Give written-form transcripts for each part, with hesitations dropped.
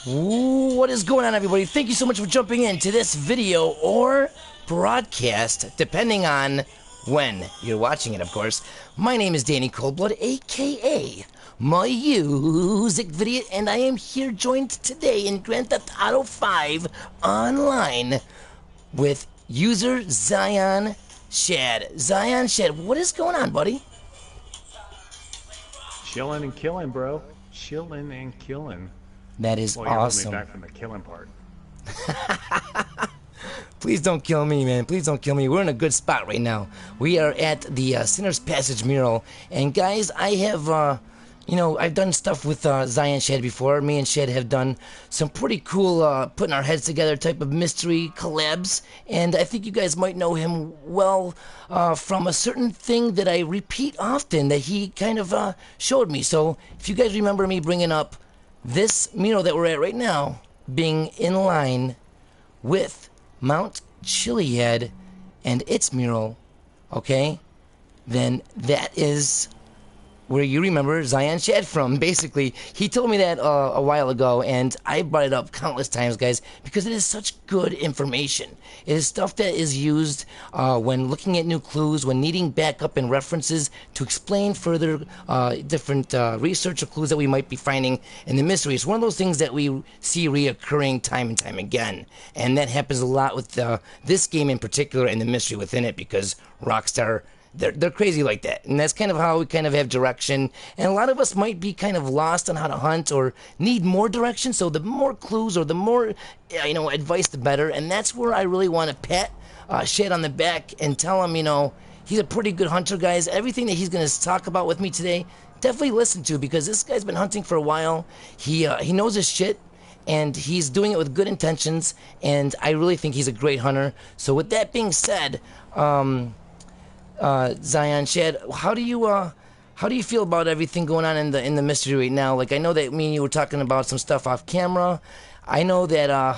Ooh, what is going on, everybody? Thank you so much for jumping in to this video or broadcast, depending on when you're watching it, of course. My name is Danny ColdBlood, aka MusicVidiot, and I am here joined today in Grand Theft Auto 5 online with user Zion Shad. Zion Shad, what is going on, buddy? Chilling and killing, bro. Chilling and killing. That is well, you're awesome. Me back from the killing part. Please don't kill me, man. Please don't kill me. We're in a good spot right now. We are at the Sinner's Passage mural. And guys, I have, I've done stuff with Zion Shad before. Me and Shad have done some pretty cool putting our heads together type of mystery collabs. And I think you guys might know him well from a certain thing that I repeat often that he kind of showed me. So if you guys remember me bringing up this mural that we're at right now being in line with Mount Chiliad and its mural, okay, then that is where you remember Zion Shad from. Basically, he told me that a while ago, and I brought it up countless times, guys, because it is such good information. It is stuff that is used when looking at new clues, when needing backup and references to explain further different research or clues that we might be finding in the mystery. It's one of those things that we see reoccurring time and time again, and that happens a lot with this game in particular and the mystery within it, because Rockstar, they're crazy like that, and that's kind of how we kind of have direction. And a lot of us might be kind of lost on how to hunt or need more direction. So the more clues or the more advice, the better. And that's where I really want to pat Shad on the back and tell him, he's a pretty good hunter, guys. Everything that he's going to talk about with me today, definitely listen to, because this guy's been hunting for a while. He knows his shit, and he's doing it with good intentions. And I really think he's a great hunter. So with that being said, Zion Shad, how do you feel about everything going on in the mystery right now? Like, I know that me and you were talking about some stuff off camera. I know that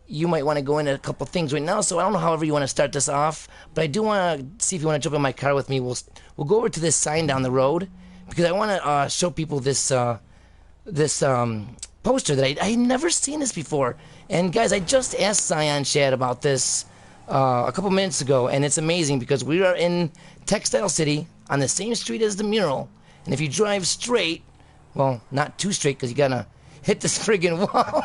you might want to go into a couple things right now, so I don't know however you want to start this off, but I do want to see if you want to jump in my car with me. We'll go over to this sign down the road, because I want to show people this poster that I never seen this before. And guys, I just asked Zion Shad about this a couple minutes ago, and it's amazing because we are in Textile City on the same street as the mural, and if you drive straight, well, not too straight because you gotta hit this friggin' wall,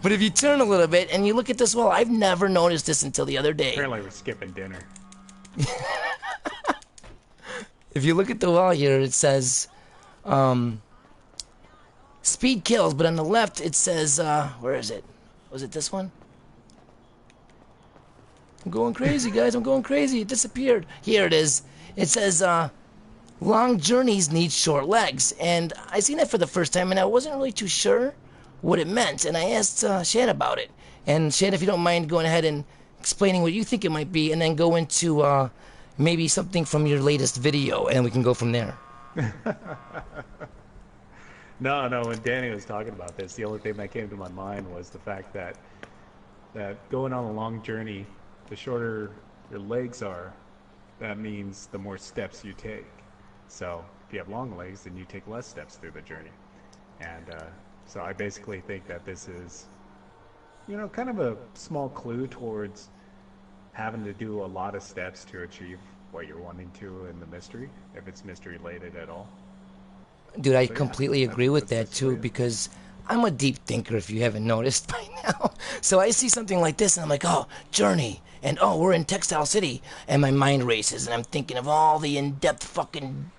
but if you turn a little bit and you look at this wall, I've never noticed this until the other day. Apparently we're skipping dinner. If you look at the wall here, it says speed kills, but on the left it says where is it? Was it this one? I'm going crazy, guys. I'm going crazy. It disappeared. Here it is. It says, long journeys need short legs. And I seen that for the first time, and I wasn't really too sure what it meant. And I asked Shad about it. And Shad, if you don't mind going ahead and explaining what you think it might be, and then go into maybe something from your latest video, and we can go from there. No, when Danny was talking about this, the only thing that came to my mind was the fact that going on a long journey, the shorter your legs are, that means the more steps you take. So if you have long legs, then you take less steps through the journey. And so I basically think that this is, kind of a small clue towards having to do a lot of steps to achieve what you're wanting to in the mystery, if it's mystery related at all. Dude, I completely agree with that too, because I'm a deep thinker, if you haven't noticed by now. So I see something like this, and I'm like, oh, journey. And, oh, we're in Textile City. And my mind races, and I'm thinking of all the in-depth fucking,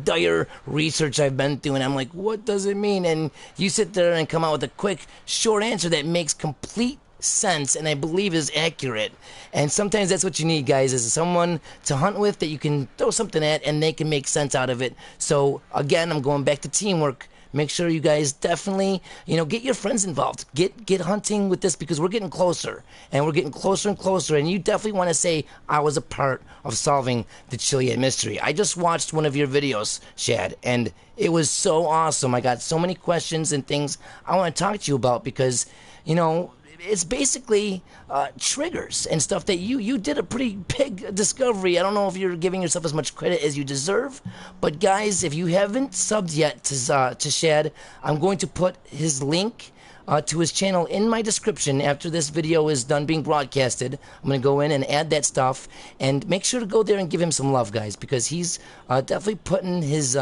dire research I've been through. And I'm like, what does it mean? And you sit there and come out with a quick, short answer that makes complete sense and I believe is accurate. And sometimes that's what you need, guys, is someone to hunt with that you can throw something at and they can make sense out of it. So, again, I'm going back to teamwork. Make sure you guys definitely, get your friends involved. Get hunting with this, because we're getting closer. And we're getting closer and closer. And you definitely want to say, I was a part of solving the Chiliad Mystery. I just watched one of your videos, Shad, and it was so awesome. I got so many questions and things I want to talk to you about, because, it's basically triggers and stuff that you did a pretty big discovery. I don't know if you're giving yourself as much credit as you deserve, but guys, if you haven't subbed yet to Shad, I'm going to put his link to his channel in my description after this video is done being broadcasted. I'm going to go in and add that stuff, and make sure to go there and give him some love, guys, because he's definitely putting his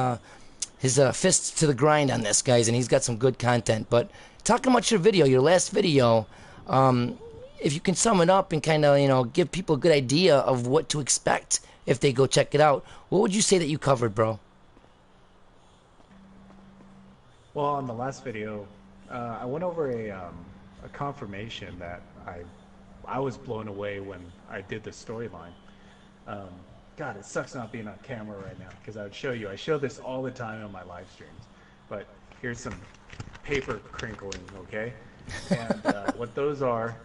fists to the grind on this, guys, and he's got some good content. But talking about your video, your last video, if you can sum it up and kind of, give people a good idea of what to expect if they go check it out, what would you say that you covered, bro? Well, on the last video, I went over a confirmation that I was blown away when I did the storyline. God, it sucks not being on camera right now, because I would show you. I show this all the time on my live streams. But here's some paper crinkling, okay? And what those are,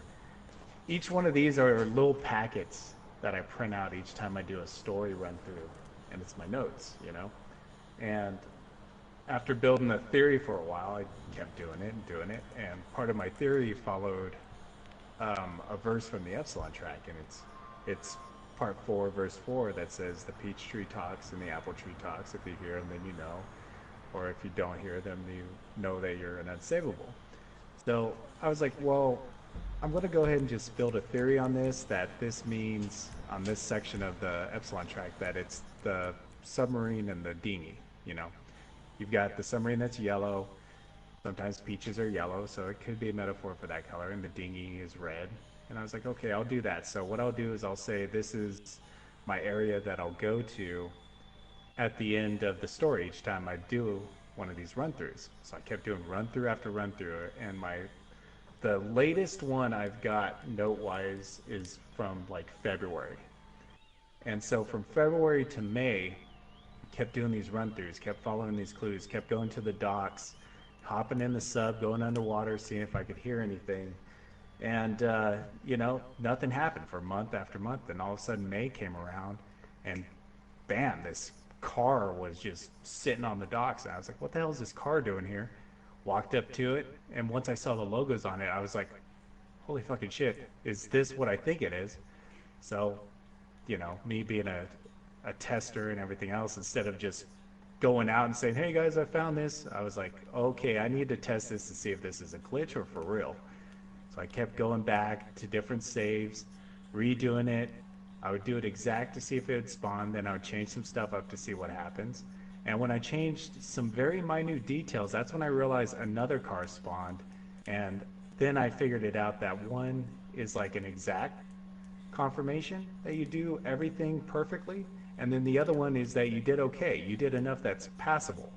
each one of these are little packets that I print out each time I do a story run through. And it's my notes, And after building a theory for a while, I kept doing it. And part of my theory followed a verse from the Epsilon track. And it's part 4, verse 4, that says, the peach tree talks and the apple tree talks. If you hear them, then you know. Or if you don't hear them, you know that you're an unsavable. So I was like, well, I'm going to go ahead and just build a theory on this, that this means, on this section of the Epsilon track, that it's the submarine and the dinghy, You've got the submarine that's yellow. Sometimes peaches are yellow, so it could be a metaphor for that color, and the dinghy is red. And I was like, okay, I'll do that. So what I'll do is I'll say this is my area that I'll go to at the end of the story each time I do one of these run-throughs. So I kept doing run-through after run-through, and the latest one I've got note-wise is from like February. And so from February to May, kept doing these run-throughs, kept following these clues, kept going to the docks, hopping in the sub, going underwater, seeing if I could hear anything. And, nothing happened for month after month. And all of a sudden May came around, and bam, this car was just sitting on the docks. And I was like, what the hell is this car doing here? Walked up to it, and once I saw the logos on it, I was like, holy fucking shit, is this what I think it is? So, me being a tester and everything else, instead of just going out and saying, hey guys, I found this, I was like, okay, I need to test this to see if this is a glitch or for real. So I kept going back to different saves, redoing it. I would do it exact to see if it would spawn, then I would change some stuff up to see what happens. And when I changed some very minute details, that's when I realized another car spawned. And then I figured it out that one is like an exact confirmation that you do everything perfectly. And then the other one is that you did okay. You did enough that's passable,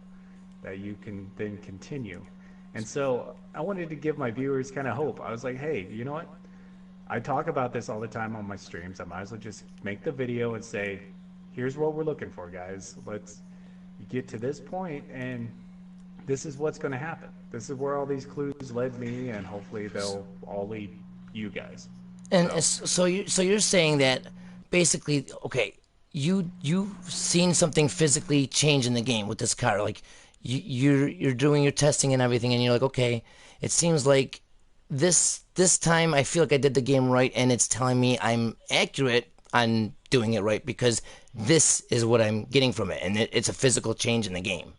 that you can then continue. And so I wanted to give my viewers kind of hope. I was like, hey, you know what? I talk about this all the time on my streams. I might as well just make the video and say, here's what we're looking for, guys. Let's get to this point, and this is what's going to happen. This is where all these clues led me, and hopefully they'll all lead you guys. And so you're saying that basically, okay, you've seen something physically change in the game with this car, like you're doing your testing and everything, and you're like, okay, it seems like this time I feel like I did the game right, and it's telling me I'm accurate on doing it right because this is what I'm getting from it, and it's a physical change in the game.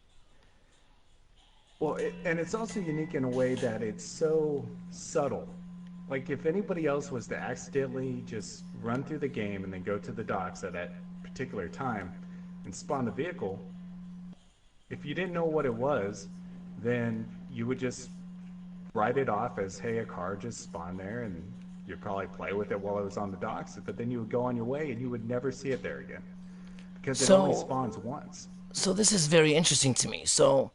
Well, and it's also unique in a way that it's so subtle. Like if anybody else was to accidentally just run through the game and then go to the docks at that particular time and spawn the vehicle, if you didn't know what it was, then you would just write it off as, hey, a car just spawned there, and you'd probably play with it while it was on the docks, but then you would go on your way and you would never see it there again because it only spawns once. So this is very interesting to me. So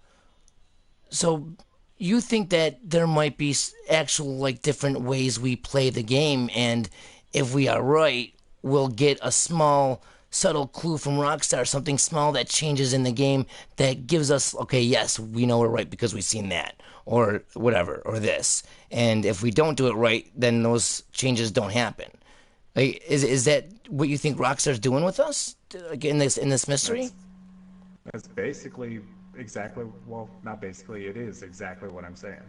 you think that there might be actual like different ways we play the game, and if we are right, we'll get a small subtle clue from Rockstar, something small that changes in the game that gives us, okay, yes, we know we're right because we've seen that, or whatever, or this. And if we don't do it right, then those changes don't happen. Like, is that what you think Rockstar's doing with us, like, in this mystery? That's basically exactly, well, not basically, it is exactly what I'm saying.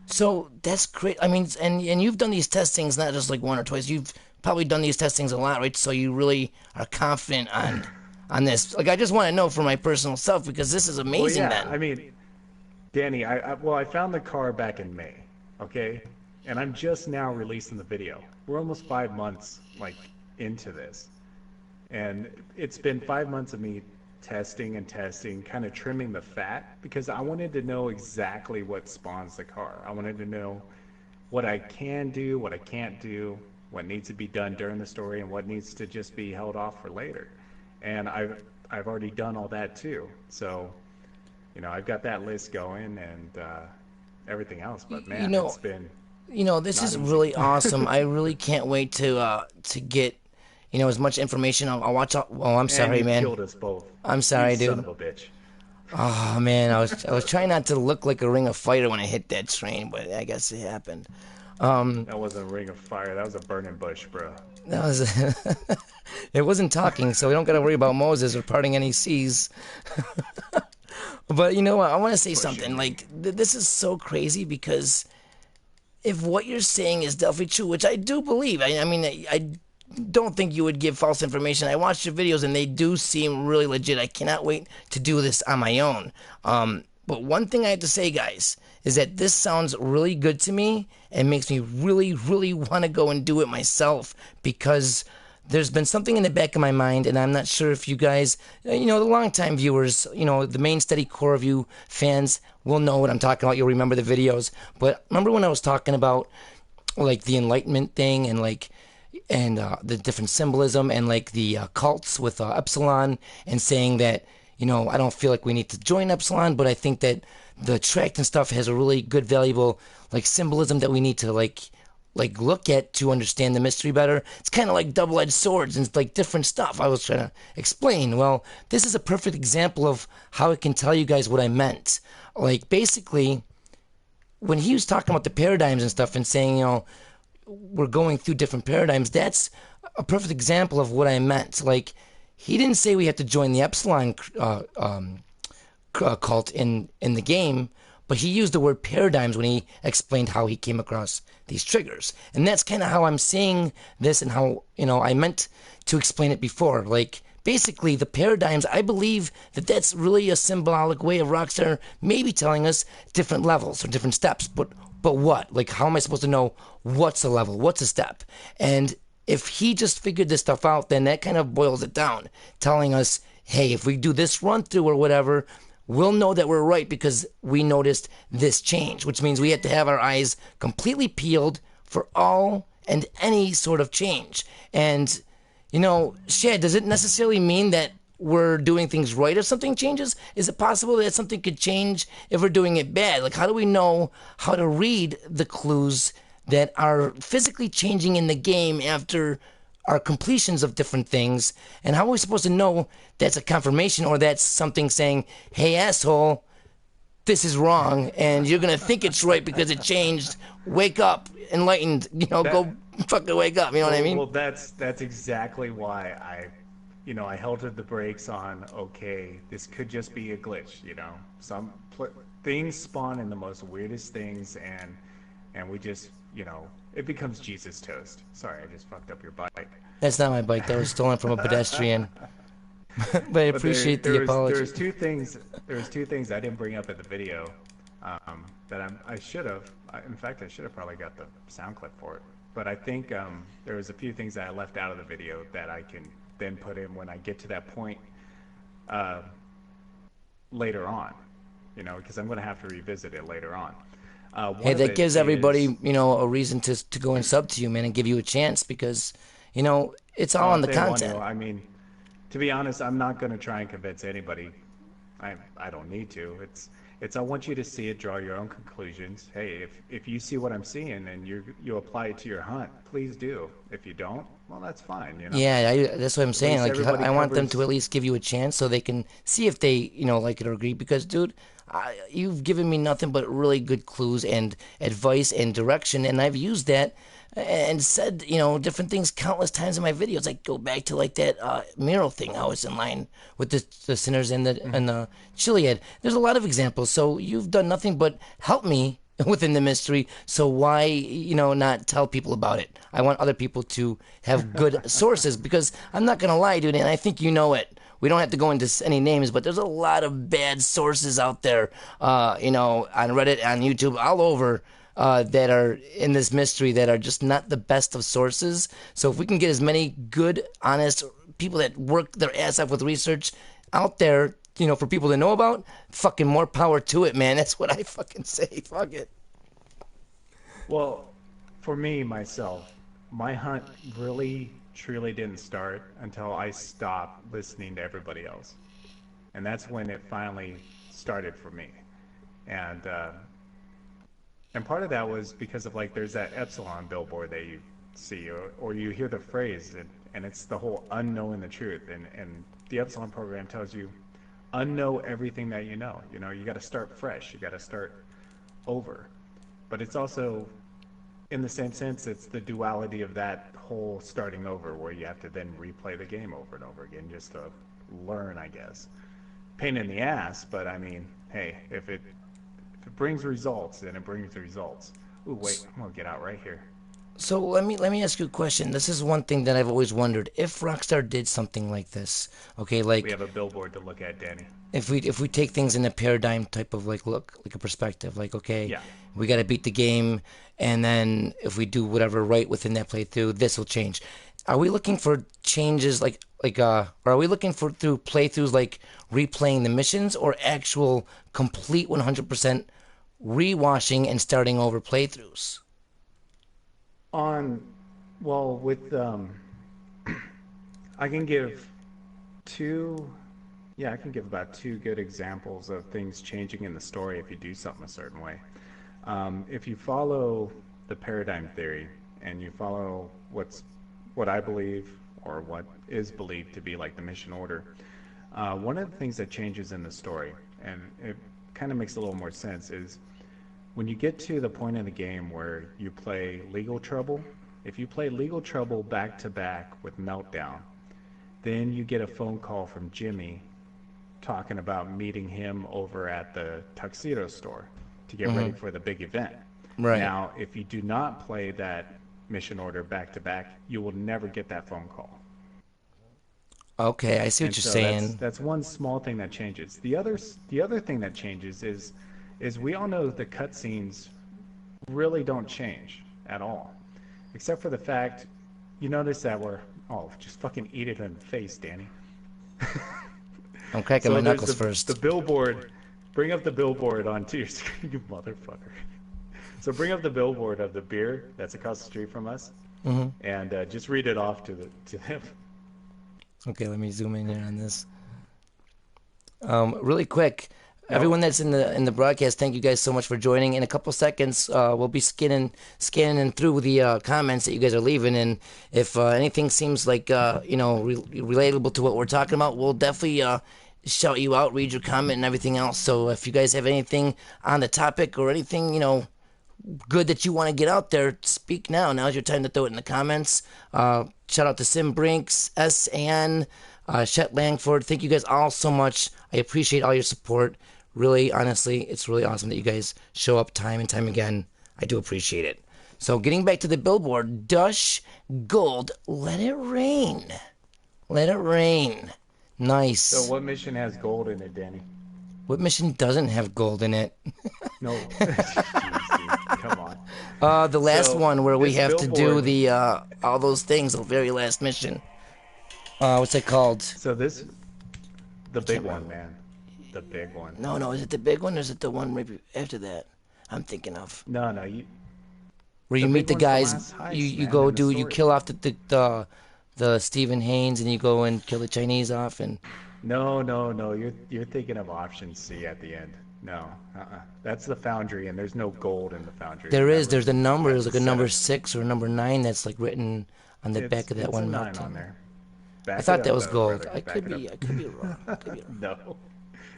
So that's great. I mean, and you've done these testings not just like one or twice. You've probably done these testings a lot, right? So you really are confident on this. Like, I just want to know for my personal self because this is Well, amazing. yeah. Then, I mean, Danny, I found the car back in May, okay, and I'm just now releasing the video. We're almost 5 months like into this, and it's been 5 months of me testing and testing, kind of trimming the fat because I wanted to know exactly what spawns the car. I wanted to know what I can do, what I can't do, what needs to be done during the story, and what needs to just be held off for later. And I've already done all that too. So, I've got that list going and everything else. But you man, know, it's been this not is easy. really awesome. I really can't wait to get as much information. I'll watch. Oh, I'm And sorry, you man. killed us both. I'm You sorry, son dude. of a bitch. Oh man, I was trying not to look like a ring of fire when I hit that train, but I guess it happened. That wasn't a ring of fire. That was a burning bush, bro. That was it wasn't talking, so we don't got to worry about Moses or parting any seas. But you know what? I want to say Pushing something. me. Like this is so crazy because if what you're saying is definitely true, which I do believe, I mean, I don't think you would give false information. I watched your videos and they do seem really legit. I cannot wait to do this on my own. But one thing I have to say, guys, is that this sounds really good to me and makes me really, really want to go and do it myself because there's been something in the back of my mind, and I'm not sure if you guys, the longtime viewers, the main steady core of you fans will know what I'm talking about. You'll remember the videos. But remember when I was talking about like the Enlightenment thing and like and the different symbolism and like the cults with Epsilon and saying that I don't feel like we need to join Epsilon, but I think that the tract and stuff has a really good valuable like symbolism that we need to like look at to understand the mystery better. It's kind of like double-edged swords and it's like different stuff. I was trying to explain. Well, this is a perfect example of how I can tell you guys what I meant. Like basically, when he was talking about the paradigms and stuff and saying, we're going through different paradigms, that's a perfect example of what I meant. Like, he didn't say we have to join the Epsilon cult in the game, but he used the word paradigms when he explained how he came across these triggers. And that's kind of how I'm seeing this and how, I meant to explain it before. Like, basically, the paradigms, I believe that that's really a symbolic way of Rockstar maybe telling us different levels or different steps. But what? Like, how am I supposed to know what's a level? What's a step? And if he just figured this stuff out, then that kind of boils it down, telling us, hey, if we do this run through or whatever, we'll know that we're right because we noticed this change, which means we have to have our eyes completely peeled for all and any sort of change. And, Shad, does it necessarily mean that we're doing things right if something changes? Is it possible that something could change if we're doing it bad? Like, how do we know how to read the clues that are physically changing in the game after our completions of different things? And how are we supposed to know that's a confirmation or that's something saying, hey, asshole, this is wrong and you're going to think it's right because it changed. Wake up, enlightened, That go fucking wake up. You know what I well, mean? well, that's exactly why I held the brakes on. Okay, this could just be a glitch. Some things spawn in the most weirdest things, and we just, it becomes Jesus toast. Sorry, I just fucked up your bike. That's not my bike. That was stolen from a pedestrian. But I But there, appreciate the there was there apology. was two things. There was two things I didn't bring up in the video that I should have. In fact, I should have probably got the sound clip for it. But I think there was a few things that I left out of the video that I can then put in when I get to that point uh, later on. Because I'm going to have to revisit it later on. Hey, One of that it gives is, everybody, a reason to go and sub to you, man, and give you a chance because, it's all well, on if the they want to, content. I mean, to be honest, I'm not going to try and convince anybody. I don't need to. It's I want you to see it, draw your own conclusions. Hey, if you see what I'm seeing and you apply it to your hunt, please do. If you don't, well, that's fine. Yeah, that's what I'm At saying. least Like, everybody I want them to covers. at least give you a chance so they can see if they, like it or agree. Because, dude, you've given me nothing but really good clues and advice and direction, and I've used that and said, different things countless times in my videos. Like, go back to like that mural thing. How it's in line with the sinners and the Chiliad. There's a lot of examples. So you've done nothing but help me within the mystery. So why, not tell people about it? I want other people to have good sources, because I'm not gonna lie, dude, and I think you know it. We don't have to go into any names, but there's a lot of bad sources out there, on Reddit, on YouTube, all over, that are in this mystery that are just not the best of sources. So if we can get as many good, honest people that work their ass off with research out there, for people to know about, fucking more power to it, man. That's what I fucking say. Fuck it. Well, for me, myself, my hunt really, truly didn't start until I stopped listening to everybody else. And that's when it finally started for me. And part of that was because of, like, there's that Epsilon billboard that you see, or you hear the phrase, and it's the whole unknowing the truth. And the Epsilon program tells you, unknow everything that you know. You got to start fresh. You got to start over. But it's also, in the same sense, it's the duality of that whole starting over, where you have to then replay the game over and over again just to learn, I guess. Pain in the ass, but I mean, hey, if it brings results, then it brings results. Ooh, wait, I'm gonna get out right here. So let me ask you a question. This is one thing that I've always wondered. If Rockstar did something like this, okay, We like have a billboard to look at, Danny. if we take things in a paradigm type of like a perspective, like, okay, Yeah. we got to beat the game, and then if we do whatever right within that playthrough, this will change. Are we looking for changes or are we looking for through playthroughs, like replaying the missions, or actual complete 100% rewashing and starting over playthroughs? On, well, with I can give two, yeah, I can give about two good examples of things changing in the story if you do something a certain way. If you follow the paradigm theory and you follow what I believe, or what is believed to be like the mission order, one of the things that changes in the story, and it kind of makes a little more sense, is when you get to the point in the game where you play Legal Trouble. If you play Legal Trouble back to back with Meltdown, then you get a phone call from Jimmy talking about meeting him over at the tuxedo store to get ready for the big event. Right. Now, if you do not play that mission order back to back, you will never get that phone call. Okay, I see what And you're so saying. that's one small thing that changes. The other thing that changes is we all know the cutscenes really don't change at all, except for the fact, you notice that just fucking eat it in the face, Danny. I'm cracking So my there's knuckles first. the billboard. Bring up the billboard onto your screen, you motherfucker. So bring up the billboard of the beer that's across the street from us, and just read it off to them. Okay, let me zoom in here on this. Really quick, everyone No, that's in the broadcast, thank you guys so much for joining. In a couple seconds, we'll be scanning through the comments that you guys are leaving, and if anything seems like relatable to what we're talking about, we'll definitely shout you out, read your comment, and everything else. So if you guys have anything on the topic or anything good that you want to get out there, speak now. Now's your time to throw it in the comments. Shout out to Sim Brinks, S.N., Shet Langford. Thank you guys all so much. I appreciate all your support. Really, honestly, it's really awesome that you guys show up time and time again. I do appreciate it. So getting back to the billboard, Dush Gold, let it rain. Let it rain. so Nice. what mission has gold in it, Danny? What mission doesn't have gold in it? No, jeez, dude, come on. The last So one where we this have to do billboard, the all those things, the very last mission. What's it called? so this the I can't big one, remember. man, the big one. No, no, is it the big one or is it the one maybe after that? I'm thinking of No, no, you. where The you meet big the one's the guys. last You heist, you man, go in the do you story. kill off the Stephen Haynes and you go and kill the Chinese off and No, no, no. You're thinking of option C at the end. No, that's the Foundry, and there's no gold in the Foundry. Remember, there's a number, you have there's to like a set number up. 6 or a number 9 that's like written on the back of that It's a one 9 on meltdown. there. I Back it thought that up, was though, gold. brother. I Back could it up. be I could be wrong. I could be wrong. No,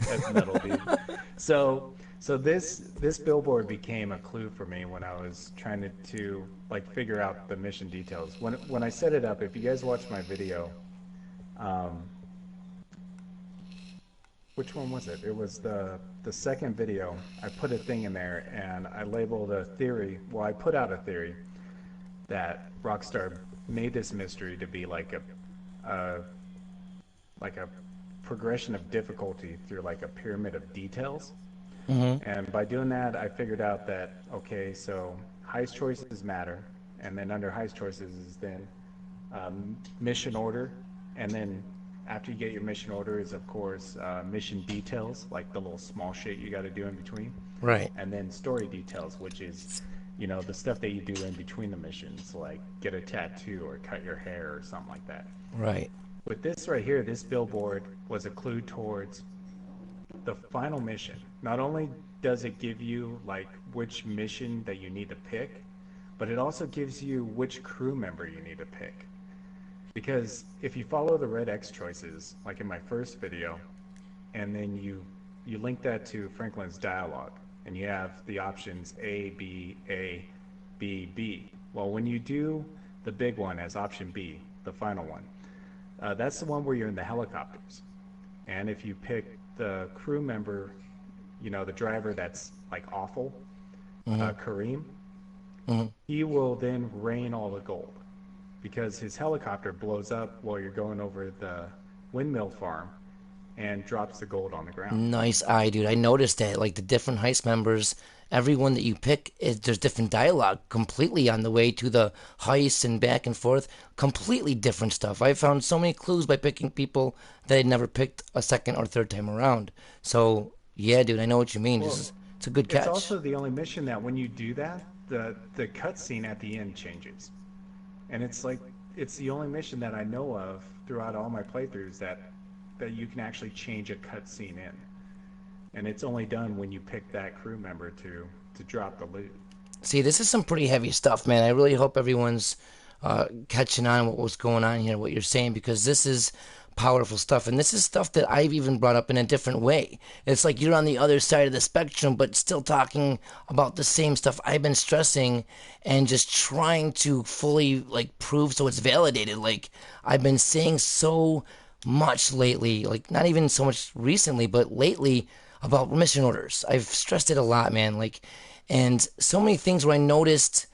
that's metal, dude. So this billboard became a clue for me when I was trying to like figure out the mission details. When I set it up, if you guys watch my video, um, which one was it? It was the the second video, I put a thing in there and I labeled a theory. Well, I put out a theory that Rockstar made this mystery to be like a progression of difficulty through like a pyramid of details. And by doing that, I figured out that, okay, so heist choices matter, and then under heist choices is then mission order, and then after you get your mission order is, of course, mission details, like the little small shit you got to do in between. Right. And then story details, which is, you know, the stuff that you do in between the missions, like get a tattoo or cut your hair or something like that. Right. With this right here, this billboard was a clue towards the final mission. Not only does it give you like which mission that you need to pick, but it also gives you which crew member you need to pick. Because if you follow the red X choices, like in my first video, and then you link that to Franklin's dialogue, and you have the options A, B, A, B, B. Well, when you do the big one as option B, the final one, that's the one where you're in the helicopters. And if you pick the crew member, you know, the driver that's like awful, Kareem, he will then rain all the gold because his helicopter blows up while you're going over the windmill farm and drops the gold on the ground. Nice eye, dude. I noticed that, like the different heist members, everyone that you pick, there's different dialogue completely on the way to the heist and back and forth. Completely different stuff. I found so many clues by picking people that I'd never picked a second or third time around. So, yeah, dude, I know what you mean. Well, it's a good catch. It's also the only mission that when you do that, the cutscene at the end changes. And it's like, it's the only mission that I know of throughout all my playthroughs that you can actually change a cutscene in. And it's only done when you pick that crew member to drop the loot. See, this is some pretty heavy stuff, man. I really hope everyone's catching on what was going on here, what you're saying, because this is powerful stuff. And this is stuff that I've even brought up in a different way. It's like you're on the other side of the spectrum, but still talking about the same stuff I've been stressing and just trying to fully like prove so it's validated. Like I've been saying so much lately, like not even so much recently, but lately about mission orders. I've stressed it a lot, man. Like, and so many things where I noticed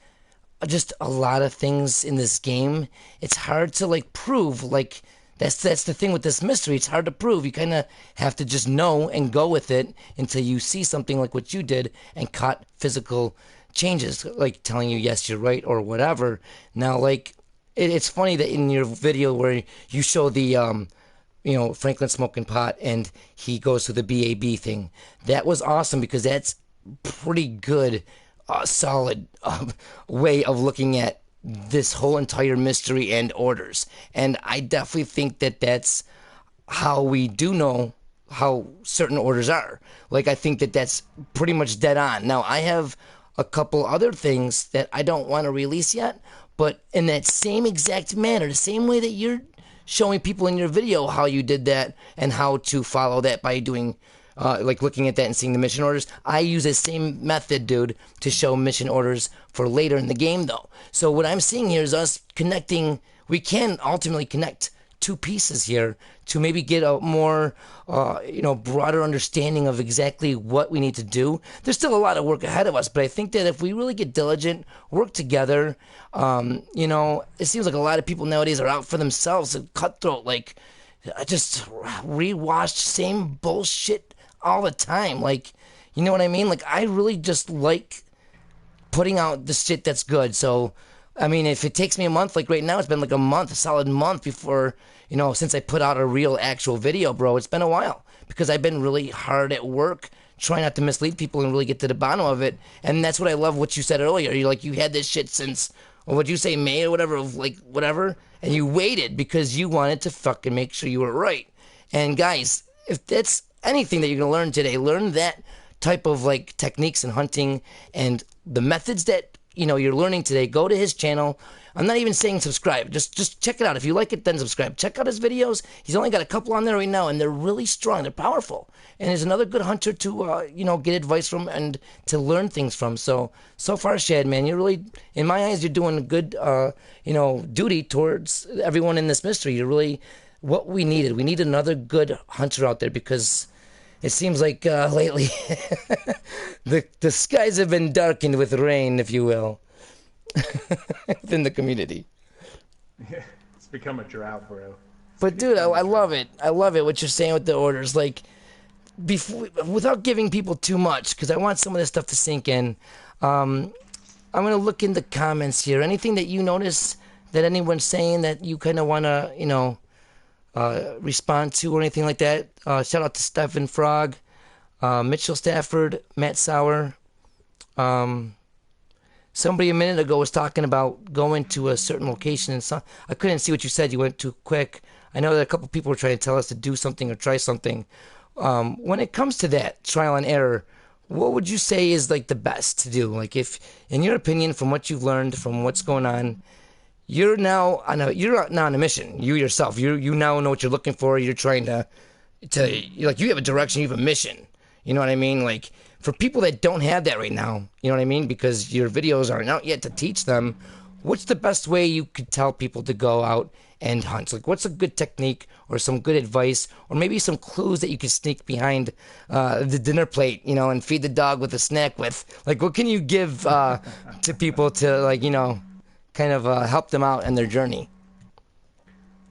just a lot of things in this game. It's hard to like prove. Like that's the thing with this mystery. It's hard to prove. You kind of have to just know and go with it until you see something like what you did and caught physical changes, like telling you yes, you're right or whatever. Now, like it's funny that in your video where you show the Franklin smoking pot and he goes to the BAB thing. That was awesome because that's pretty good, solid way of looking at this whole entire mystery and orders. And I definitely think that that's how we do know how certain orders are. Like, I think that that's pretty much dead on. Now, I have a couple other things that I don't want to release yet, but in that same exact manner, the same way that you're showing people in your video how you did that and how to follow that by doing like looking at that and seeing the mission orders. I use the same method, dude, to show mission orders for later in the game though. So what I'm seeing here is us connecting. We can ultimately connect two pieces here to maybe get a more broader understanding of exactly what we need to do. There's still a lot of work ahead of us, but I think that if we really get diligent, work together, it seems like a lot of people nowadays are out for themselves and cutthroat. Like, I just rewatched same bullshit all the time. Like, you know what I mean? Like, I really just like putting out the shit that's good. So, I mean, if it takes me a month, like right now, it's been like a solid month before, since I put out a real actual video, bro. It's been a while because I've been really hard at work trying not to mislead people and really get to the bottom of it. And that's what I love what you said earlier. You're like, you had this shit since, or what'd you say, May or whatever, like whatever. And you waited because you wanted to fucking make sure you were right. And guys, if that's anything that you're going to learn today, learn that type of like techniques in hunting and the methods that you're learning today. Go to his channel. I'm not even saying subscribe. Just check it out. If you like it, then subscribe. Check out his videos. He's only got a couple on there right now, and they're really strong. They're powerful. And he's another good hunter to, get advice from and to learn things from. So far, Shad, man, you're really, in my eyes, you're doing good, duty towards everyone in this mystery. You're really what we needed. We need another good hunter out there because It seems like lately the skies have been darkened with rain, if you will, within the community. It's become a drought, bro. It's But dude, become a I love drought. it. I love it what you're saying with the orders. Like before, without giving people too much, because I want some of this stuff to sink in. Um, I'm gonna look in the comments here. Anything that you notice that anyone's saying that you kind of wanna, respond to or anything like that. Shout out to Stephen Frog, Mitchell Stafford, Matt Sauer. Um, Somebody a minute ago was talking about going to a certain location, and I couldn't see what you said. You went too quick. I know that a couple people were trying to tell us to do something or try something. When it comes to that trial and error, what would you say is like the best to do? Like, if, in your opinion, from what you've learned, from what's going on, you're now on a mission. You yourself, you now know what you're looking for. You're trying like you have a direction, you have a mission. You know what I mean? Like for people that don't have that right now, you know what I mean? Because your videos aren't out yet to teach them. What's the best way you could tell people to go out and hunt? Like what's a good technique or some good advice or maybe some clues that you can sneak behind the dinner plate, and feed the dog with a snack with? Like what can you give to people to kind of help them out in their journey?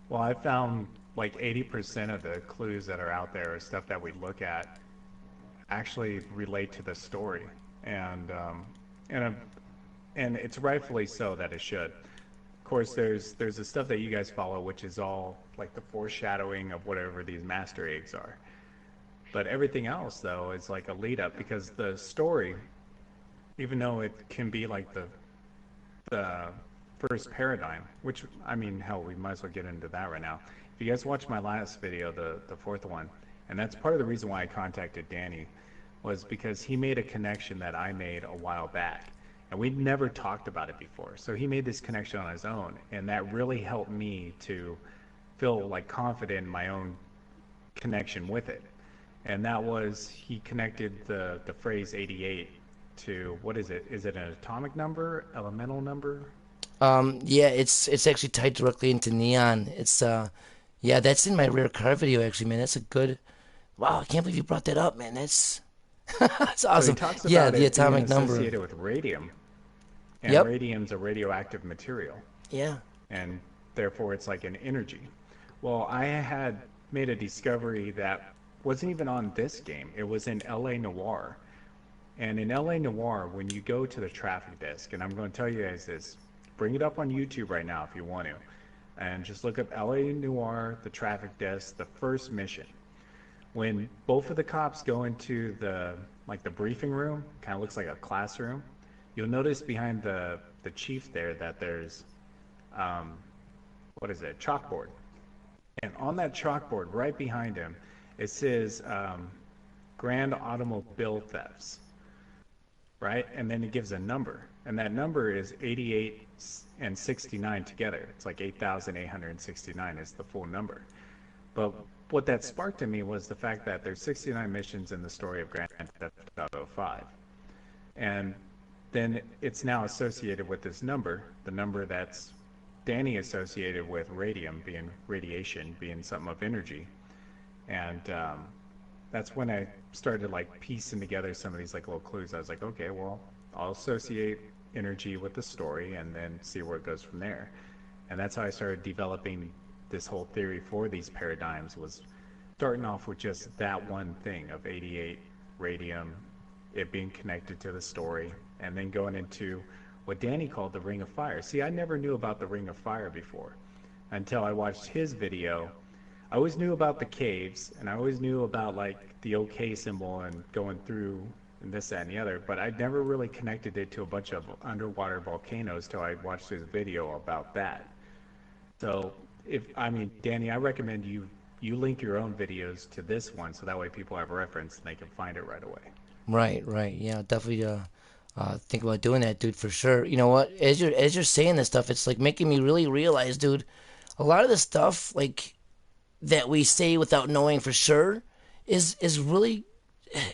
Well, I found like 80% of the clues that are out there are stuff that we look at actually relate to the story, and and uh, and it's rightfully so that it should. Of course, there's the stuff that you guys follow, which is all like the foreshadowing of whatever these master eggs are. But everything else, though, is like a lead up because the story, even though it can be like the first paradigm, which I mean, hell, we might as well get into that right now. If you guys watched my last video, the fourth one, and that's part of the reason why I contacted Danny, was because he made a connection that I made a while back, and we'd never talked about it before. So he made this connection on his own, and that really helped me to feel like confident in my own connection with it. And that was he connected the phrase 88 to what is it? Is it an atomic number, elemental number? Yeah, it's actually tied directly into neon. Yeah, that's in my rare car video actually, man. That's a good. Wow, I can't believe you brought that up, man. That's that's So he awesome. talks Yeah, about the it being atomic number. associated with radium, and Yep. radium's a radioactive material, Yeah. and therefore it's like an energy. Well, I had made a discovery that wasn't even on this game. It was in L.A. Noire. And in L.A. Noire, when you go to the traffic desk, and I'm going to tell you guys this, bring it up on YouTube right now if you want to, and just look up L.A. Noire, the traffic desk, the first mission. When both of the cops go into the briefing room, kind of looks like a classroom, you'll notice behind the chief there that there's what is it, chalkboard. And on that chalkboard right behind him, it says grand automobile thefts, right? And then it gives a number, and that number is 88 and 69 together. It's like 8,869 is the full number. But what that sparked in me was the fact that there's 69 missions in the story of Grand Theft Auto 5. And then it's now associated with this number, the number that's Danny associated with radium being radiation, being something of energy. And that's when I started like piecing together some of these like little clues. I was like, okay, well, I'll associate energy with the story and then see where it goes from there. And that's how I started developing this whole theory for these paradigms, was starting off with just that one thing of 88 radium, it being connected to the story, and then going into what Danny called the Ring of Fire. See, I never knew about the Ring of Fire before until I watched his video. I always knew about the caves, and I always knew about like the OK symbol and going through and this, that, and the other, but I never really connected it to a bunch of underwater volcanoes till I watched his video about that. So Danny, I recommend you link your own videos to this one so that way people have a reference and they can find it right away. Right. Yeah, definitely. Think about doing that, dude, for sure. You know what? As you're saying this stuff, it's like making me really realize, dude, a lot of the stuff like that we say without knowing for sure is really,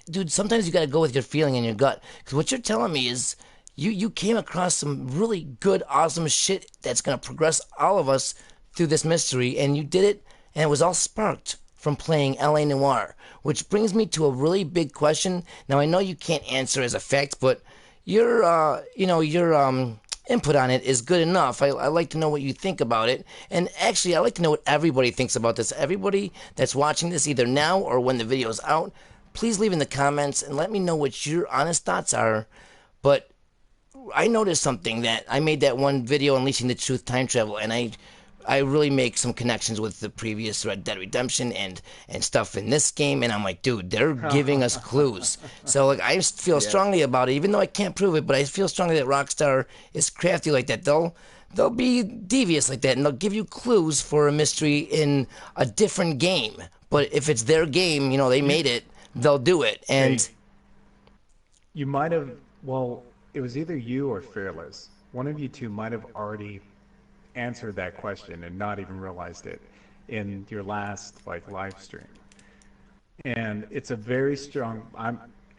dude. Sometimes you got to go with your feeling and your gut, because what you're telling me is you came across some really good, awesome shit that's gonna progress all of us through this mystery, and you did it, and it was all sparked from playing L.A. Noire, which brings me to a really big question. Now, I know you can't answer as a fact, but your, your input on it is good enough. I like to know what you think about it. And actually, I like to know what everybody thinks about this. Everybody that's watching this, either now or when the video's out, please leave in the comments and let me know what your honest thoughts are. But I noticed something, that I made that one video, Unleashing the Truth Time Travel, and I really make some connections with the previous Red Dead Redemption and stuff in this game, and I'm like, dude, they're giving us clues. So like, I feel strongly about it, even though I can't prove it, but I feel strongly that Rockstar is crafty like that. They'll be devious like that, and they'll give you clues for a mystery in a different game. But if it's their game, they made it, they'll do it. And Hey, you might have, well, it was either you or Fearless. One of you two might have already answered that question and not even realized it in your last live stream. And it's a very strong,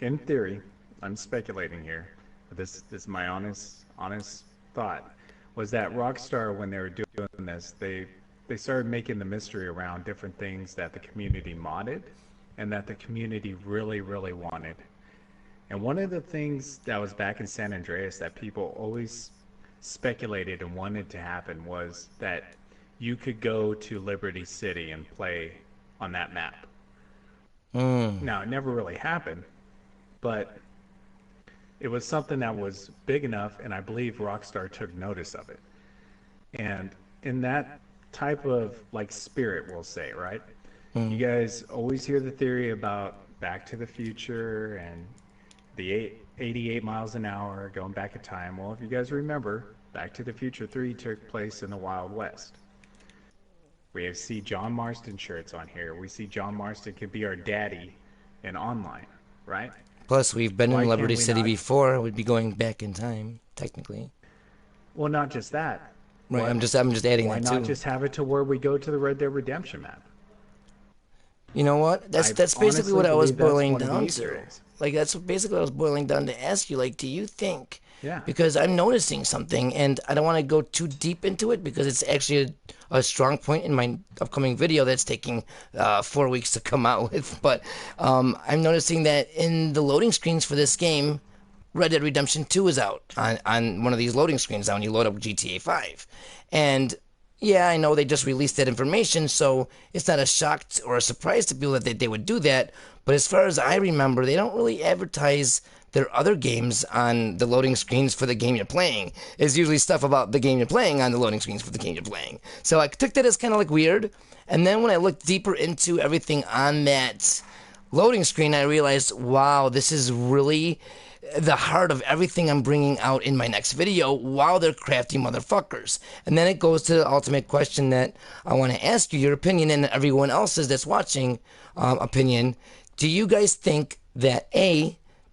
in theory, I'm speculating here, but this is my honest thought, was that Rockstar, when they were doing this, they started making the mystery around different things that the community modded and that the community really, really wanted. And one of the things that was back in San Andreas that people always speculated and wanted to happen was that you could go to Liberty City and play on that map. Now, it never really happened, but it was something that was big enough, and I believe Rockstar took notice of it. And in that type of spirit, we'll say, right? You guys always hear the theory about Back to the Future and the 88 miles an hour going back in time. Well, if you guys remember, Back to the Future 3 took place in the Wild West. We see John Marston shirts on here. We see John Marston could be our daddy in online, right? plus, we've been Why in can't Liberty we City not? before. We'd be going back in time, technically. Well, not just that. Right, What? I'm just adding Why that not too. just have it to where we go to the Red Dead Redemption map? You know what? I That's basically honestly what I was believe that's boiling one of the down Easter to. eggs. Like, that's basically what I was boiling down to ask you. Like, do you think? Yeah. Because I'm noticing something, and I don't want to go too deep into it because it's actually a strong point in my upcoming video that's taking 4 weeks to come out with. But I'm noticing that in the loading screens for this game, Red Dead Redemption 2 is out on one of these loading screens now when you load up GTA 5. And yeah, I know they just released that information, so it's not a shock or a surprise to people that they would do that. But as far as I remember, they don't really advertise their other games on the loading screens for the game you're playing. It's usually stuff about the game you're playing on the loading screens for the game you're playing. So I took that as kind of like weird. And then when I looked deeper into everything on that loading screen, I realized, wow, this is really the heart of everything I'm bringing out in my next video. Wow, they're crafty motherfuckers. And then it goes to the ultimate question that I want to ask you, your opinion, and everyone else's that's watching opinion. Do you guys think that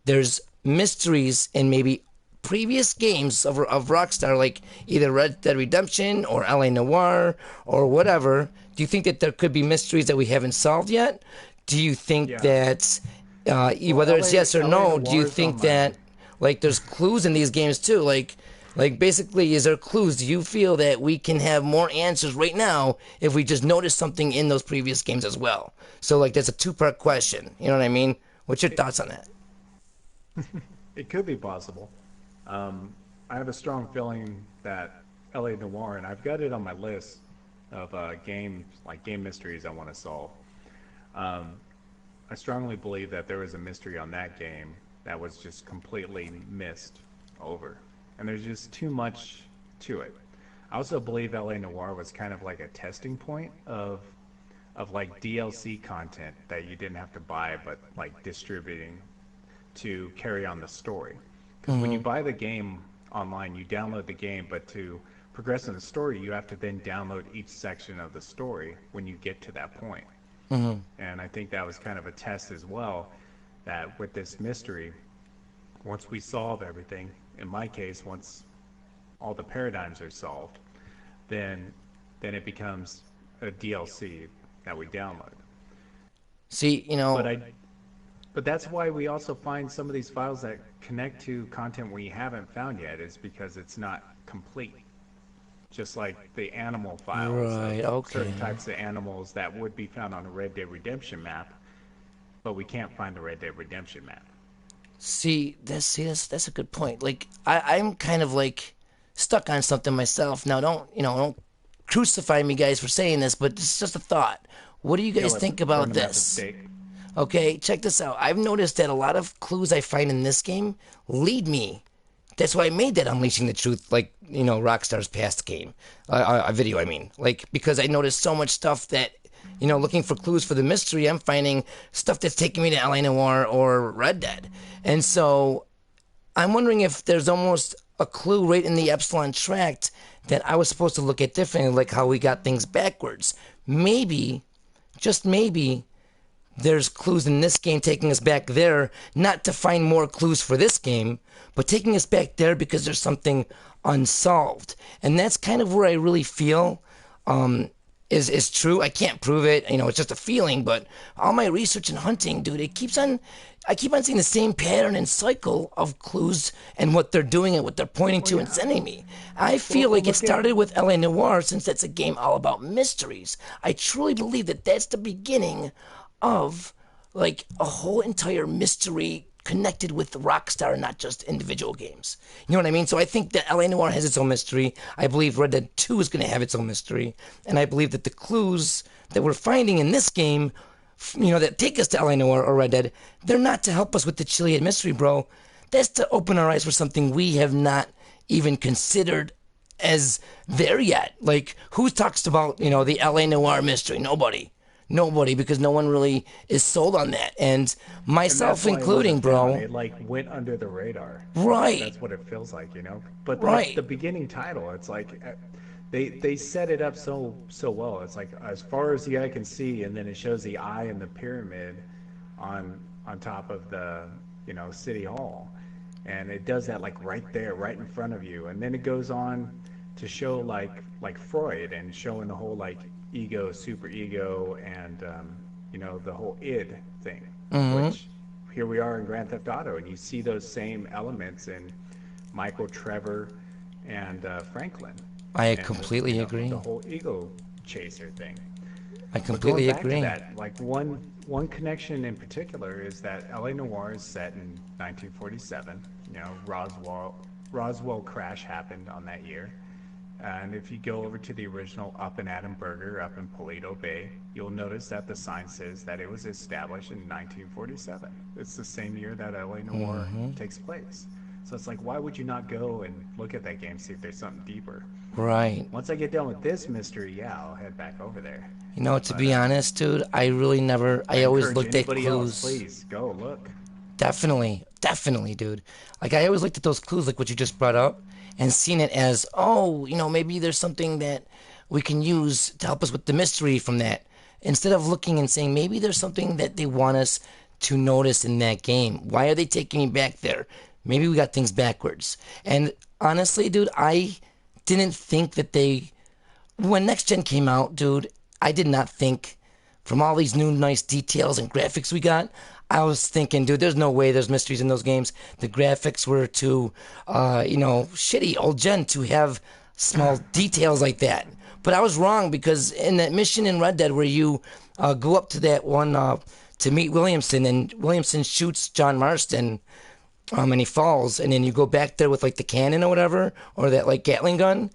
there's mysteries in maybe previous games of Rockstar, like either Red Dead Redemption or L.A. Noire or whatever? Do you think that there could be mysteries that we haven't solved yet? Do you think Yeah. that, Well, whether it's yes or LA no, do you Noire is on think my. that, like, there's clues in these games too? Like basically, is there clues? Do you feel that we can have more answers right now if we just notice something in those previous games as well? So, like, that's a two-part question. You know what I mean? What's your thoughts on that? It could be possible. I have a strong feeling that L.A. Noire, and I've got it on my list of game mysteries I want to solve. I strongly believe that there was a mystery on that game that was just completely missed over, and there's just too much to it. I also believe L.A. Noire was kind of like a testing point of like DLC content that you didn't have to buy, but like distributing to carry on the story. Because when you buy the game online, you download the game, but to progress in the story, you have to then download each section of the story when you get to that point. And I think that was kind of a test as well, that with this mystery, once we solve everything, in my case, once all the paradigms are solved, then it becomes a DLC that we download. See, But but that's why we also find some of these files that connect to content we haven't found yet, is because it's not complete. just like the animal files of Right. Okay. certain types of animals that would be found on a Red Dead Redemption map, but we can't find the Red Dead Redemption map. That's a good point. Like I'm kind of like stuck on something myself. Now don't crucify me guys for saying this, but it's just a thought. What do you Yeah, guys let's think burn about them at the this? stake. Okay, check this out. I've noticed that a lot of clues I find in this game lead me. That's why I made that Unleashing the Truth, like, Rockstar's past game. A video, I mean. Like, because I noticed so much stuff that, looking for clues for the mystery, I'm finding stuff that's taking me to L.A. Noire or Red Dead. And so, I'm wondering if there's almost a clue right in the Epsilon tract that I was supposed to look at differently, like how we got things backwards. Maybe, just maybe, there's clues in this game taking us back there, not to find more clues for this game, but taking us back there because there's something unsolved. And that's kind of where I really feel is true. I can't prove it, it's just a feeling, but all my research and hunting, dude, I keep on seeing the same pattern and cycle of clues and what they're doing and what they're pointing to and sending me. I feel like it started with L.A. Noire, since that's a game all about mysteries. I truly believe that that's the beginning of like a whole entire mystery connected with Rockstar, not just individual games. You know what I mean? So I think that L.A. Noire has its own mystery. I believe Red Dead 2 is going to have its own mystery. And I believe that the clues that we're finding in this game, that take us to L.A. Noire or Red Dead, they're not to help us with the Chiliad Mystery, bro. That's to open our eyes for something we have not even considered as there yet. Like, who talks about, the L.A. Noire Mystery? Nobody, because no one really is sold on that, and myself And that's why it including, wasn't found. bro. It like went under the radar. Right, That's what it feels like, But like right. the beginning title, it's like they set it up so well. It's like as far as the eye can see, and then it shows the eye and the pyramid on top of the city hall, and it does that like right there, right in front of you, and then it goes on to show like Freud and showing the whole like ego, super ego, and the whole id thing, which here we are in Grand Theft Auto, and you see those same elements in Michael, Trevor, and Franklin, I and completely agree. the whole ego chaser thing. I But going completely back to agree. that, like one connection in particular is that L.A. Noire is set in 1947. Roswell crash happened on that year. And if you go over to the original Up and Adam Burger up in Paleto Bay, you'll notice that the sign says that it was established in 1947. It's the same year that L.A. Noire takes place. So it's like, why would you not go and look at that game, see if there's something deeper? Right. Once I get done with this mystery, yeah, I'll head back over there. To But be honest, dude, I I always encourage looked at anybody else, clues. please go look. Definitely, dude. Like, I always looked at those clues, like what you just brought up, and seen it as, oh, maybe there's something that we can use to help us with the mystery from that. Instead of looking and saying, maybe there's something that they want us to notice in that game. Why are they taking me back there? Maybe we got things backwards. And honestly, dude, I didn't think that when Next Gen came out, dude, I did not think, from all these new nice details and graphics we got, I was thinking, dude, there's no way there's mysteries in those games. The graphics were too, shitty, old gen to have small details like that. But I was wrong, because in that mission in Red Dead where you go up to that one to meet Williamson, and Williamson shoots John Marston, and he falls, and then you go back there with like the cannon or whatever, or that like Gatling gun.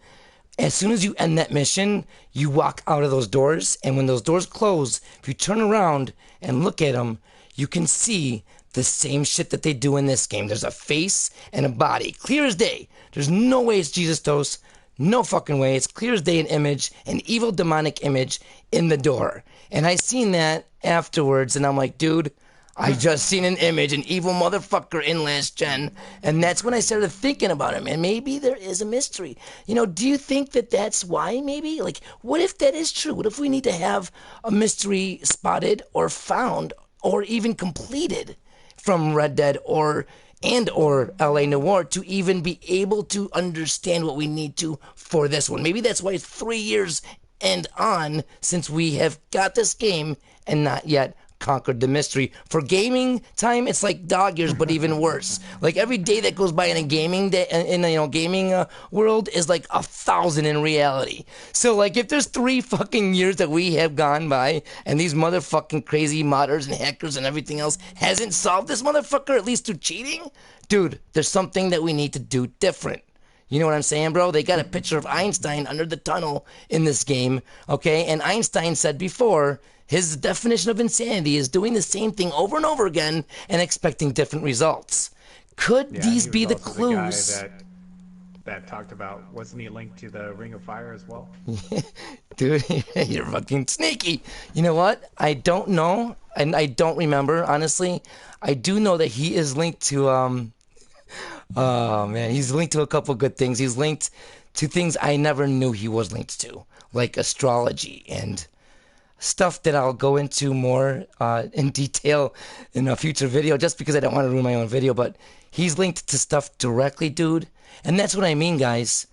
As soon as you end that mission, you walk out of those doors, and when those doors close, if you turn around and look at them, you can see the same shit that they do in this game. There's a face and a body, clear as day. There's no way it's Jesus Dos. No fucking way. It's clear as day an evil demonic image in the door. And I seen that afterwards, and I'm like, dude, I just seen an image, an evil motherfucker in Last Gen. And that's when I started thinking about him. And maybe there is a mystery. Do you think that that's why, maybe? Like, what if that is true? What if we need to have a mystery spotted or found or even completed from Red Dead or L.A. Noire to even be able to understand what we need to for this one? Maybe that's why it's 3 years and on since we have got this game and not yet conquered the mystery. For gaming time, it's like dog years, but even worse. Like every day that goes by in a gaming day, in a, gaming world is like 1,000 in reality. So like if there's 3 fucking years that we have gone by, and these motherfucking crazy modders and hackers and everything else hasn't solved this motherfucker, at least through cheating, dude, there's something that we need to do different. You know what I'm saying, bro? They got a picture of Einstein under the tunnel in this game, okay? And Einstein said before, his definition of insanity is doing the same thing over and over again and expecting different results. Could these be the clues? The guy that talked about, wasn't he linked to the Ring of Fire as well? Dude, you're fucking sneaky. You know what? I don't know, and I don't remember, honestly. I do know that he is linked to, oh man, he's linked to a couple good things. He's linked to things I never knew he was linked to, like astrology and stuff that I'll go into more in detail in a future video, just because I don't want to ruin my own video. But he's linked to stuff directly, dude. And that's what I mean, guys.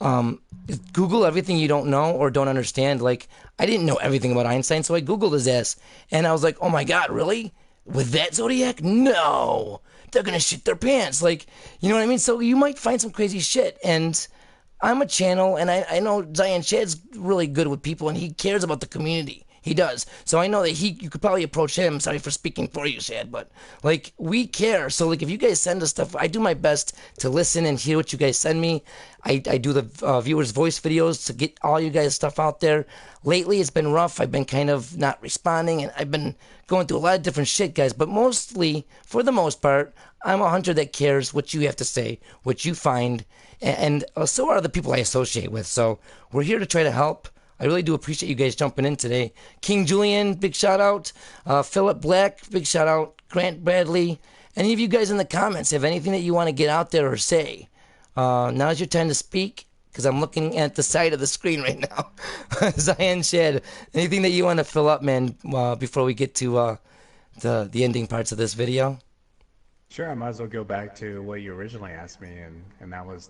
Google everything you don't know or don't understand. Like, I didn't know everything about Einstein, so I Googled his ass. And I was like, oh my God, really? With that Zodiac? No! They're gonna shit their pants. Like, you know what I mean? So you might find some crazy shit. And I'm a channel, and I know Zion Shad's really good with people, and he cares about the community. He does. So I know that you could probably approach him. Sorry for speaking for you, Shad, but like, we care. So like, if you guys send us stuff, I do my best to listen and hear what you guys send me. I do the viewers voice videos to get all you guys stuff out there. Lately it's been rough. I've been kind of not responding, and I've been going through a lot of different shit, guys, but mostly, for the most part, I'm a hunter that cares what you have to say, what you find, and so are the people I associate with. So we're here to try to help. I really do appreciate you guys jumping in today. King Julian, big shout out. Philip Black, big shout out. Grant Bradley. Any of you guys in the comments have anything that you want to get out there or say? Now's your time to speak, because I'm looking at the side of the screen right now. Zion Shed, anything that you want to fill up, man, before we get to the ending parts of this video? Sure, I might as well go back to what you originally asked me, and that was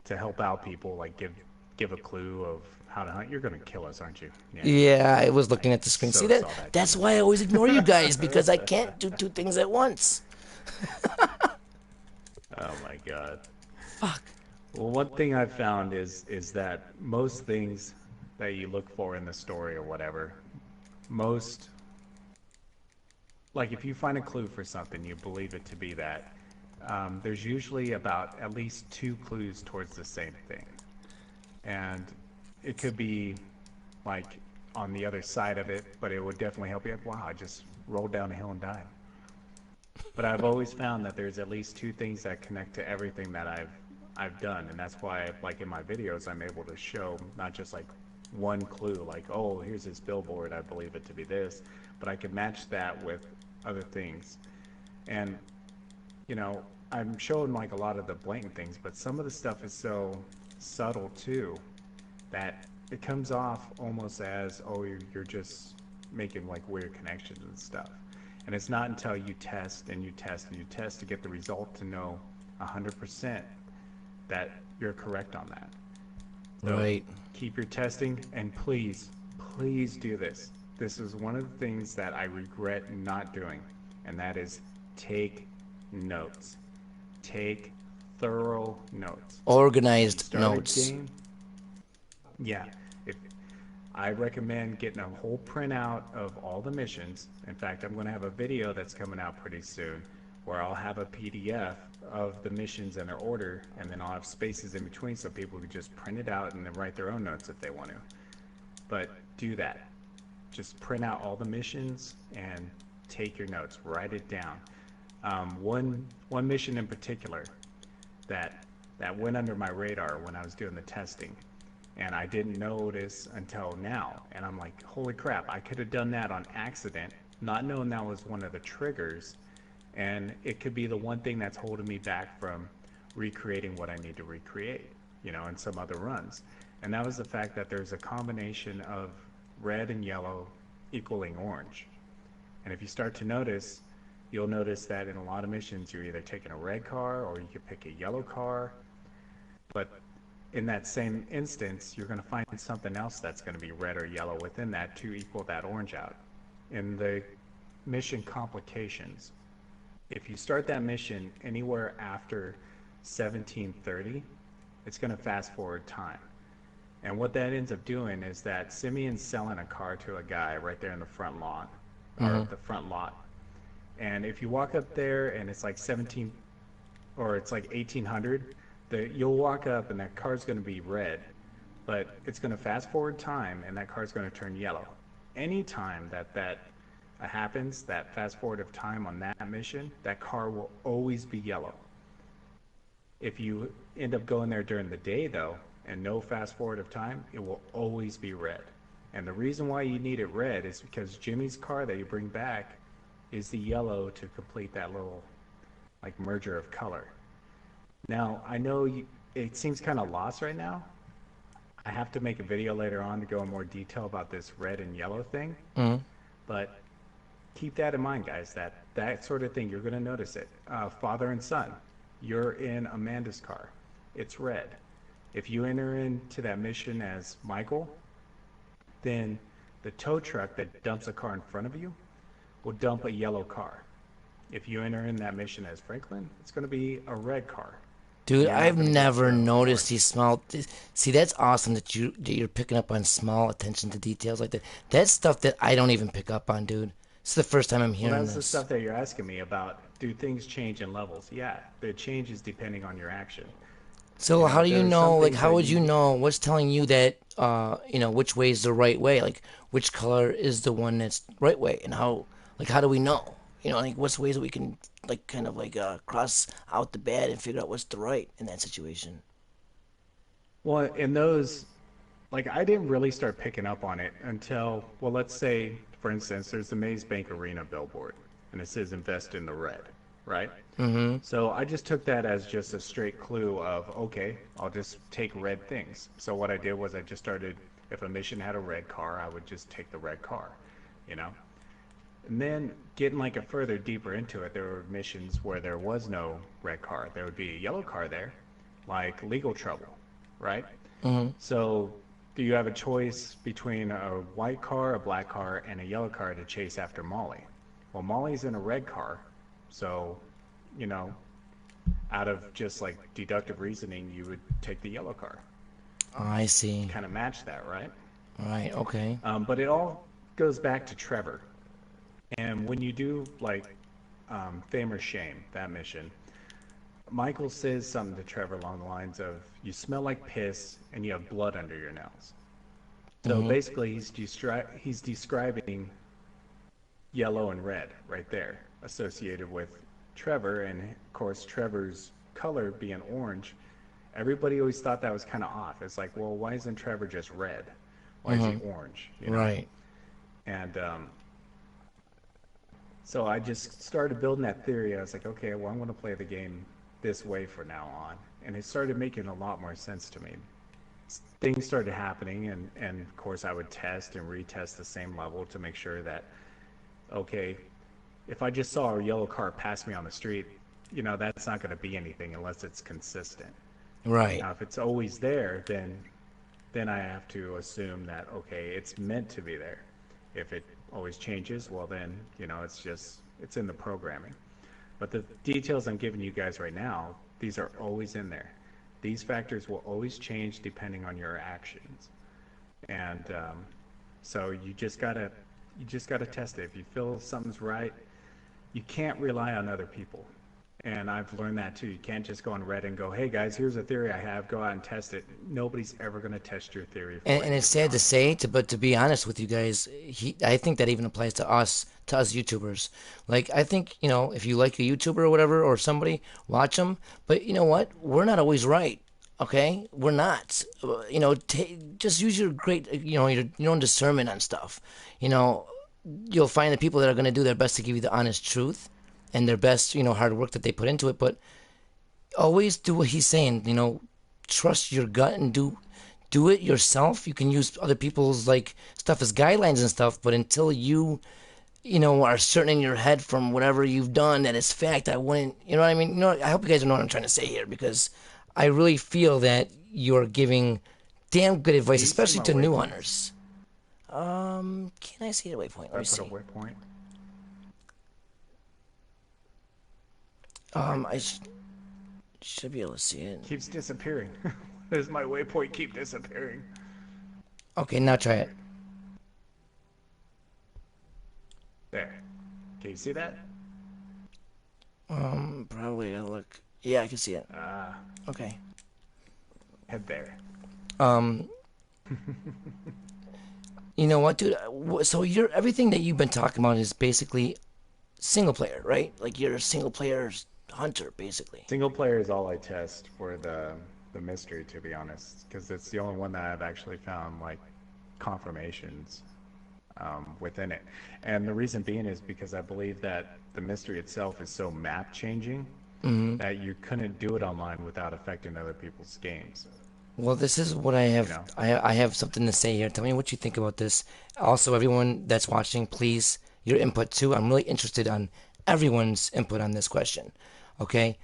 to help out people, like give a clue of how to hunt. You're gonna kill us, aren't you? Yeah, I was looking at the screen. See that? That's why I always ignore you guys, because I can't do 2 things at once. Oh my God. Fuck. Well, one thing I've found is that most things that you look for in the story or whatever, like if you find a clue for something, you believe it to be that, there's usually about at least 2 clues towards the same thing. And it could be like on the other side of it, but it would definitely help you. Wow, I just rolled down a hill and died. But I've always found that there's at least 2 things that connect to everything that I've done, and that's why, like in my videos, I'm able to show not just like one clue, like, oh, here's this billboard, I believe it to be this, but I can match that with other things. And you know, I'm showing like a lot of the blatant things, but some of the stuff is so subtle too that it comes off almost as, oh, you're just making like weird connections and stuff. And it's not until you test and you test and you test to get the result to know 100% that you're correct on that. So Right. Keep your testing, and please do this. This is one of the things that I regret not doing, and that is take notes. Take thorough notes. Organized notes. Yeah, I recommend getting a whole printout of all the missions. In fact, I'm going to have a video that's coming out pretty soon where I'll have a PDF of the missions and their order, and then I'll have spaces in between so people can just print it out and then write their own notes if they want to. But do that. Just print out all the missions and take your notes. Write it down. One mission in particular that went under my radar when I was doing the testing, and I didn't notice until now, and I'm like, holy crap, I could have done that on accident, not knowing that was one of the triggers, and it could be the one thing that's holding me back from recreating what I need to recreate, you know, in some other runs. And that was the fact that there's a combination of red and yellow equaling orange. And if you start to notice, you'll notice that in a lot of missions you're either taking a red car or you could pick a yellow car, but in that same instance you're going to find something else that's going to be red or yellow within that to equal that orange out. in the mission complications, if you start that mission anywhere after 1730, it's going to fast forward time. And what that ends up doing is that Simeon's selling a car to a guy right there in the front lawn, or the front lot. And if you walk up there and it's like 17, or it's like 1800, you'll walk up and that car's going to be red, but it's going to fast forward time and that car's going to turn yellow. Anytime that happens, that fast forward of time on that mission, that car will always be yellow. If you end up going there during the day though, and no fast forward of time, it will always be red. And the reason why you need it red is because Jimmy's car that you bring back is the yellow to complete that little like merger of color. Now, I know it seems kind of lost right now. I have to make a video later on to go in more detail about this red and yellow thing. But keep that in mind, guys, that sort of thing, you're going to notice it. Father and son, you're in Amanda's car. It's red. If you enter into that mission as Michael, then the tow truck that dumps a car in front of you will dump a yellow car. If you enter in that mission as Franklin, it's going to be a red car. Dude, I've never noticed these small... See, that's awesome that you're picking up on small attention to details like that. That's stuff that I don't even pick up on, dude. It's the first time I'm hearing that's this. The stuff that you're asking me about. Do things change in levels? Yeah, it changes depending on your action. So how do you know, like, how would you know what's telling you that, which way is the right way? Like, which color is the one that's right way? And how do we know? Like, what's ways that we can, like, kind of, like, cross out the bad and figure out what's the right in that situation? Well, in those, like, I didn't really start picking up on it until, well, let's say, for instance, there's the Maze Bank Arena billboard, and it says invest in the red, right? So I just took that as just a straight clue of, okay, I'll just take red things. So what I did was I just started, if a mission had a red car, I would just take the red car, And then getting like a further deeper into it, there were missions where there was no red car. There would be a yellow car there, like legal trouble, right? So do you have a choice between a white car, a black car, and a yellow car to chase after Molly? Well, Molly's in a red car, so out of just like deductive reasoning, you would take the yellow car. I see. Kind of match that, right? Right, okay. But it all goes back to Trevor. And when you do like Fame or Shame, that mission, Michael says something to Trevor along the lines of, you smell like piss and you have blood under your nails. So basically he's describing yellow and red right there associated with Trevor, and of course Trevor's color being orange. Everybody always thought that was kind of off. It's like, well, why isn't Trevor just red? Why is he orange? Right. And so I just started building that theory. I was like, okay, well, I'm going to play the game this way from now on. And it started making a lot more sense to me. Things started happening, and of course I would test and retest the same level to make sure that, okay, if I just saw a yellow car pass me on the street, that's not going to be anything unless it's consistent. Right. Now, if it's always there, then I have to assume that, okay, it's meant to be there. If it always changes, well then, it's in the programming. But the details I'm giving you guys right now, these are always in there. These factors will always change depending on your actions. And so you just gotta test it. If you feel something's right, you can't rely on other people. And I've learned that too. You can't just go on Reddit and go, hey guys, here's a theory I have, go out and test it. Nobody's ever going to test your theory. And it's sad to say, but to be honest with you guys, I think that even applies to us YouTubers. Like, I think, if you like a YouTuber or whatever, or somebody, watch them. But you know what? We're not always right. Okay? We're not. Just use your great, your own discernment on stuff. You'll find the people that are going to do their best to give you the honest truth and their best, hard work that they put into it. But always do what he's saying, trust your gut and do it yourself. You can use other people's like stuff as guidelines and stuff, but until you are certain in your head from whatever you've done that it's fact, I wouldn't, what I mean? I hope you guys know what I'm trying to say here, because I really feel that you're giving damn good advice, especially to new hunters. Can I see the waypoint? Let I me put a see. waypoint. I should be able to see it. Keeps disappearing. Does my waypoint keep disappearing? Okay, now try it. There. Can you see that? Probably gotta look. Yeah, I can see it. Ah, Okay. head there. You know what, dude? So you're everything that you've been talking about is basically single player, right? Like you're a single player hunter, basically. Single player is all I test for the mystery, to be honest, because it's the only one that I've actually found like confirmations within it. And the reason being is because I believe that the mystery itself is so map changing that you couldn't do it online without affecting other people's games. Well, this is what I have. You know? I have something to say here. Tell me what you think about this. Also, everyone that's watching, please, your input too. I'm really interested on everyone's input on this question. Okay?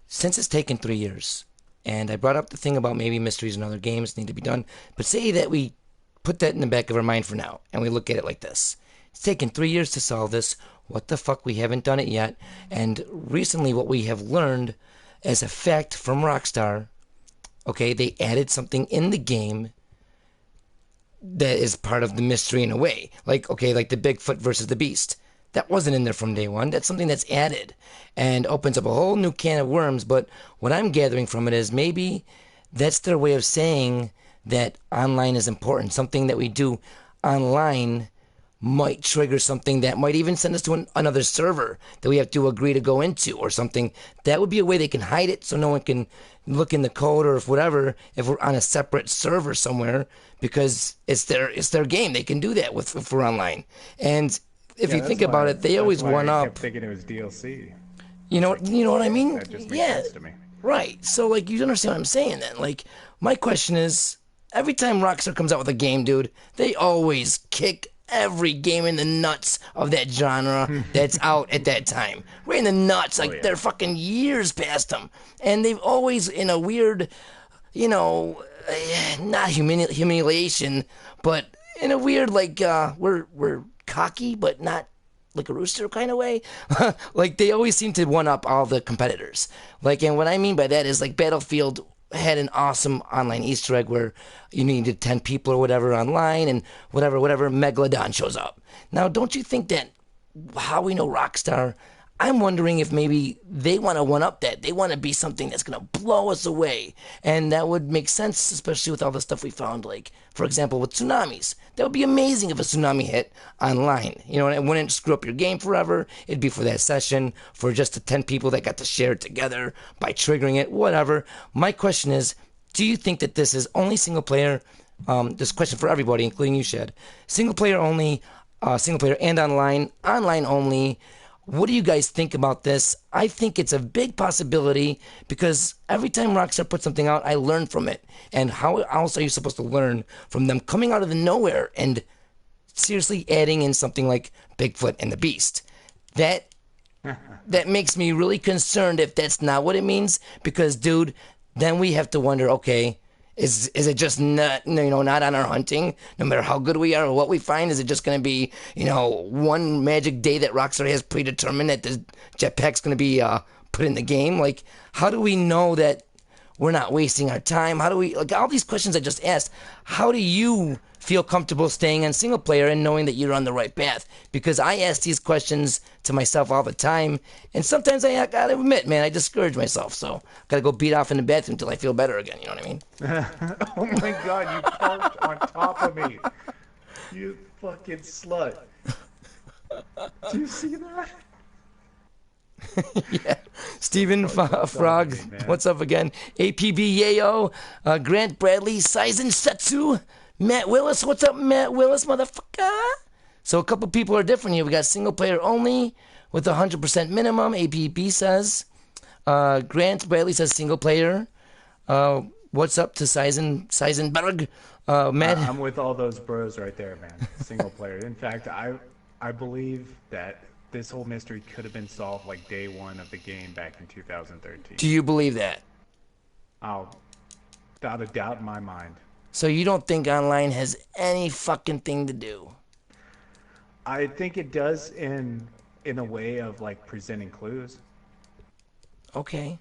Since it's taken 3 years, and I brought up the thing about maybe mysteries and other games need to be done, but say that we put that in the back of our mind for now, and we look at it like this. It's taken 3 years to solve this. What the fuck? We haven't done it yet. And recently, what we have learned as a fact from Rockstar, okay, they added something in the game that is part of the mystery in a way. Like, okay, like the Bigfoot versus the Beast. That wasn't in there from day one. That's something that's added and opens up a whole new can of worms. But what I'm gathering from it is maybe that's their way of saying that online is important. Something that we do online might trigger something that might even send us to another server that we have to agree to go into or something. That would be a way they can hide it so no one can look in the code or if whatever, if we're on a separate server somewhere, because it's their game. They can do that if we're online. And if you think about it, they always one I up. kept thinking it was DLC. You know what I mean? That just makes Yeah, sense to me. right. So like you understand what I'm saying then. Like my question is, every time Rockstar comes out with a game, dude, they always kick every game in the nuts of that genre that's out at that time. Right in the nuts, like yeah. they're fucking years past them. And they've always, in a weird, not humiliation, but in a weird, like, we're cocky, but not like a rooster kind of way. Like they always seem to one up all the competitors. Like, and what I mean by that is like Battlefield had an awesome online Easter egg where you needed 10 people or whatever online and whatever, Megalodon shows up. Now, don't you think that how we know Rockstar, I'm wondering if maybe they want to one up that. They want to be something that's going to blow us away. And that would make sense, especially with all the stuff we found, like, for example, with tsunamis. That would be amazing if a tsunami hit online. You know, and it wouldn't screw up your game forever. It'd be for that session, for just the 10 people that got to share it together by triggering it, whatever. My question is, do you think that this is only single player? This question for everybody, including you, Shed. Single player only, single player and online only. What do you guys think about this? I think it's a big possibility because every time Rockstar puts something out, I learn from it. And how else are you supposed to learn from them coming out of the nowhere and seriously adding in something like Bigfoot and the Beast? That makes me really concerned if that's not what it means. Because, dude, then we have to wonder, okay, is it just not not on our hunting? No matter how good we are or what we find, is it just going to be one magic day that Rockstar has predetermined that the jetpack's going to be put in the game? Like, how do we know that we're not wasting our time? How do we, like, all these questions I just asked? How do you feel comfortable staying on single player and knowing that you're on the right path? Because I ask these questions to myself all the time, and sometimes I gotta admit, man, I discourage myself. So I gotta go beat off in the bathroom until I feel better again. You know what I mean? Oh my god, you parked on top of me. You fucking slut. Do you see that? Yeah. Steven Frog, what's up again? APB Yayo, Grant Bradley, Saizen Setsu, Matt Willis, what's up, Matt Willis, motherfucker? So a couple people are different here. We got single player only with 100% minimum. APB says. Grant Bradley says single player. What's up to Seisenberg? Matt. I'm with all those bros right there, man. Single player. In fact, I believe that this whole mystery could have been solved like day one of the game back in 2013. Do you believe that? Oh, without a doubt in my mind. So you don't think online has any fucking thing to do? I think it does in a way of like presenting clues. Okay.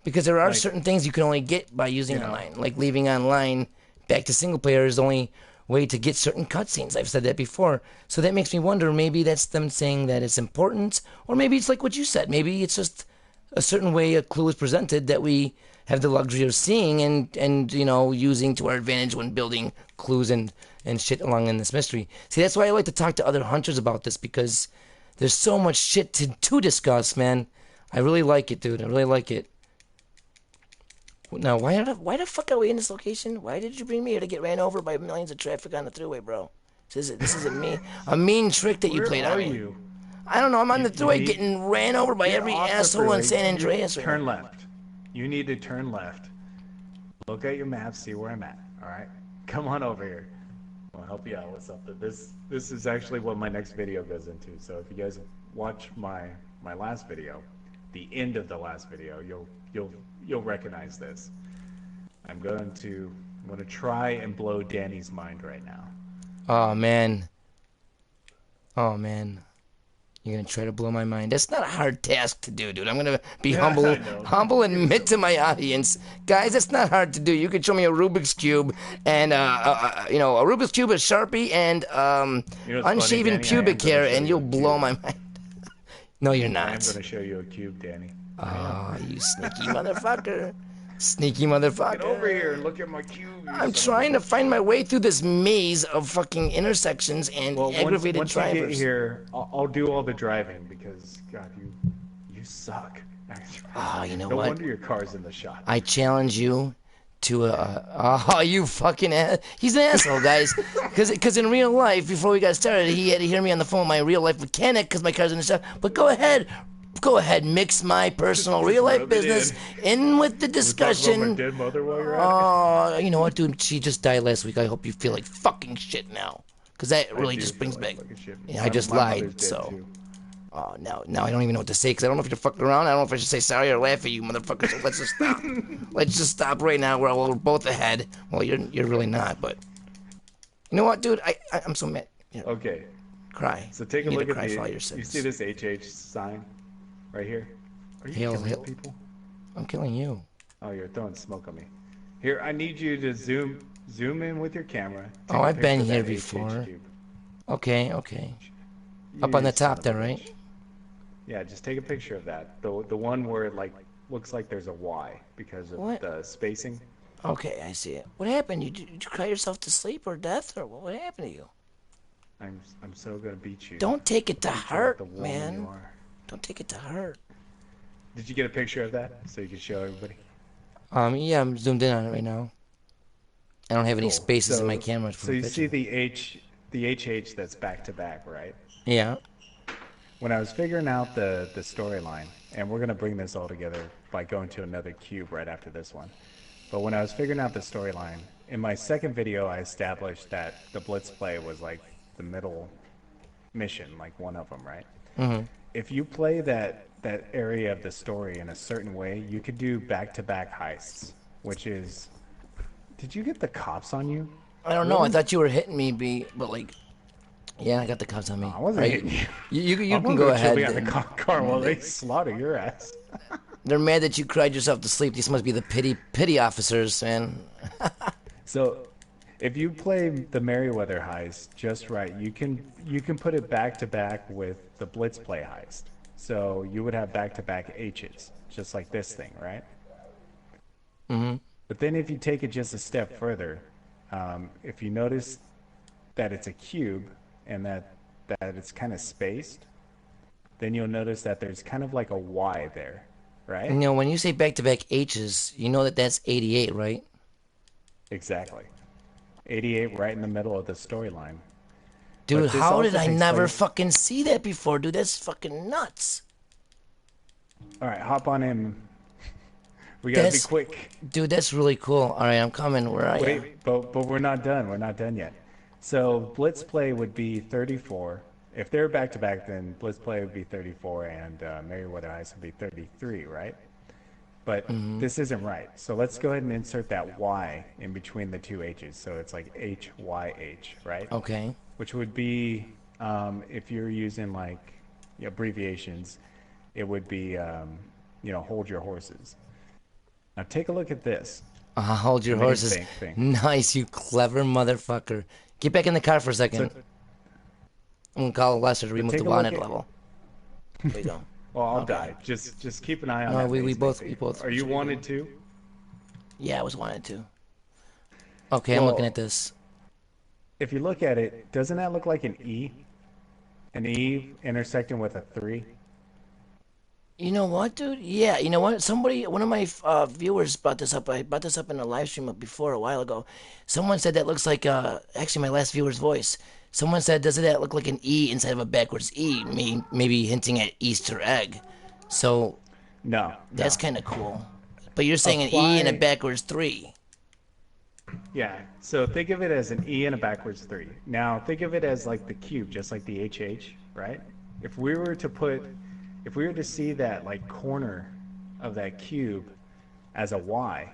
Because there are Like, certain things you can only get by you using know, online. Like leaving online back to single player is the only way to get certain cutscenes. I've said that before. So that makes me wonder, maybe that's them saying that it's important, or maybe it's like what you said. Maybe it's just a certain way a clue is presented that we have the luxury of seeing and using to our advantage when building clues and shit along in this mystery. See, that's why I like to talk to other hunters about this, because there's so much shit to discuss, man. I really like it, dude. I really like it. Now, why the fuck are we in this location? Why did you bring me here to get ran over by millions of traffic on the thruway, bro? This is a mean trick that you where played on are me. you? I don't know. I'm on the You thruway need getting ran over by get every off the asshole in freeway. San You Andreas right turn now. left. You need to turn left. Look at your map, see where I'm at. All right, come on over here. I'll help you out with something. This is actually what my next video goes into. So if you guys watch my last video, the end of the last video, you'll recognize this. I'm going to try and blow Danny's mind right now. Oh man. Oh man. You're gonna try to blow my mind. That's not a hard task to do, dude. I'm gonna be Yeah, humble, I know. humble, and You're admit to silly. my audience, guys. That's not hard to do. You could show me a Rubik's cube and a Rubik's cube, a Sharpie, and You know what's funny, unshaven Danny? I am pubic going to hair, show and you you'll a blow cube. my mind. No, you're I am going not. to show you a cube, Danny. I Oh, am. you sneaky motherfucker. Sneaky Get over motherfucker. here and look at my cube, you I'm son of a trying to bitch. find my way through this maze of fucking intersections and Well, aggravated once you get drivers. here, I'll do all the driving because God, you suck. Oh, you know No what? wonder your car's in the shot. I challenge you to oh, you fucking he's an asshole, guys. Because in real life, before we got started, he had to hear me on the phone with my real life mechanic because my car's in the shop. But go ahead, mix my personal Just real life rub it business in with the We'll talk about my discussion. dead mother while you're at it. Oh, you know what, dude? She just died last week. I hope you feel like fucking shit now, because that I really do just feel brings like back. fucking shit. Yeah, I just My mother's lied, dead so. too. Oh, now I don't even know what to say, because I don't know if you're fucking around. I don't know if I should say sorry or laugh at you, motherfucker. So let's just stop. Let's just stop right now. We're both ahead. Well, you're really not, but you know what, dude? I'm so mad. You know, Okay, cry. so take You a need look to at cry for all the. your You see sins. this HH sign right here? Are you Hail, killing hail. people? I'm killing you. Oh, you're throwing smoke on me. Here, I need you to zoom in with your camera. Oh, Take a I've been picture of here that HH before. cube. Okay. Up on You the son top of a there, right? bitch. Yeah, just take a picture of that. The one where it like looks like there's a Y because of What? the spacing. Okay, I see it. What happened? Did you cry yourself to sleep or death, or what happened to you? I'm so gonna beat you. Don't take it to Beat you like heart, the woman you man. are. Don't take it to heart. Did you get a picture of that so you can show everybody? Yeah, I'm zoomed in on it right now. I don't have any Cool. spaces in my So camera so for a you see picture. the HH that's back to back, right? Yeah. When I was figuring out the storyline, and we're gonna bring this all together by going to another cube right after this one. But when I was figuring out the storyline, in my second video, I established that the Blitz play was like the middle mission, like one of them, right? Mm-hmm. If you play that area of the story in a certain way, you could do back-to-back heists, which is. Did you get the cops on you? I don't know. I Really? thought you were hitting me, but like, yeah, I got the cops on me. I wasn't Right? hitting you. You I'm can gonna go go chill ahead. behind the And car while they slaughter your ass. they're mad that you cried yourself to sleep. These must be the pity officers, man. So, if you play the Merryweather heist just right, you can put it back to back with the Blitz play heist. So you would have back to back H's, just like this thing, right? Mm-hmm. But then if you take it just a step further, if you notice that it's a cube and that it's kind of spaced, then you'll notice that there's kind of like a Y there, right? You know, when you say back-to-back H's, you know that's 88, right? Exactly. 88 right in the middle of the storyline. Dude, But this how did also I takes never place. fucking see that before, dude? That's fucking nuts. All right, hop on in. We gotta be That's, quick. dude, that's really cool. All right, I'm coming where I am. Wait, but we're not done. We're not done yet. So Blitz play would be 34. If they're back to back, then Blitz play would be 34, and Merryweather Heist would be 33, right? but this isn't right. So let's go ahead and insert that Y in between the two H's. So it's like HYH, right? Okay. Which would be, if you're using like abbreviations, it would be, hold your horses. Now take a look at this. Hold your The main horses. thing. Nice, you clever motherfucker. Get back in the car for a So, second. I'm gonna call Lester to so remove take the a look bonnet at. level. There you go. Well, I'll Okay. die. Just keep an eye on No, that. we base both thing. we both. Are you wanted to? Yeah, I was wanted to. Okay, I'm Well, looking at this. if you look at it, doesn't that look like an E? An E intersecting with a 3? You know what, dude? Yeah, you know what? Somebody, one of my viewers brought this up. I brought this up in a live stream before a while ago. Someone said that looks like, actually, my last viewer's voice. Someone said, doesn't that look like an E inside of a backwards E? Maybe hinting at Easter egg. So No, that's no. kind of cool. But you're saying an E and a backwards 3. Yeah, so think of it as an E and a backwards 3. Now think of it as like the cube, just like the HH, right? If we were to see that like corner of that cube as a Y,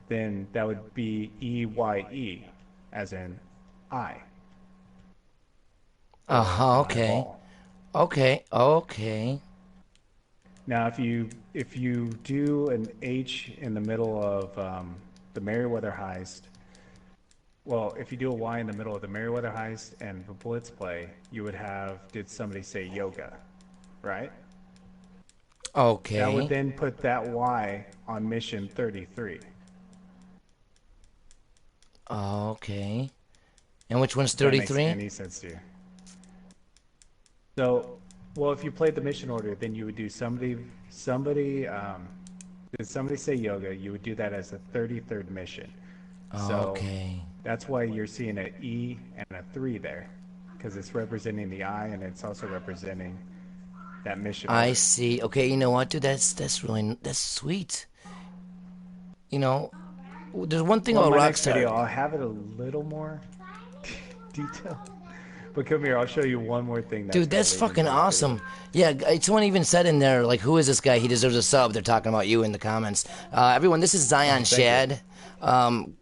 then that would be EYE, as in I. Okay. Eyeball. Okay. Now if you do an H in the middle of the Merryweather heist. Well, if you do a Y in the middle of the Merryweather heist and the Blitz play, you would have, did somebody say yoga, right? Okay. That would then put that Y on mission 33. Okay. And which one's If that makes 33? any sense to you? So, well, if you played the mission order, then you would do did somebody say yoga? You would do that as a 33rd mission. So Okay. that's why you're seeing an E and a 3 there, because it's representing the I and it's also representing that mission I order. see. Okay, you know what, dude? That's sweet. You know, there's one thing Well, in about my next Rockstar. video, I'll have it a little more detailed. But come here, I'll show you one more thing. Dude, that's fucking awesome. Yeah, someone even said in there, like, who is this guy? He deserves a sub. They're talking about you in the comments. Everyone, this is Zion thank you. Shad.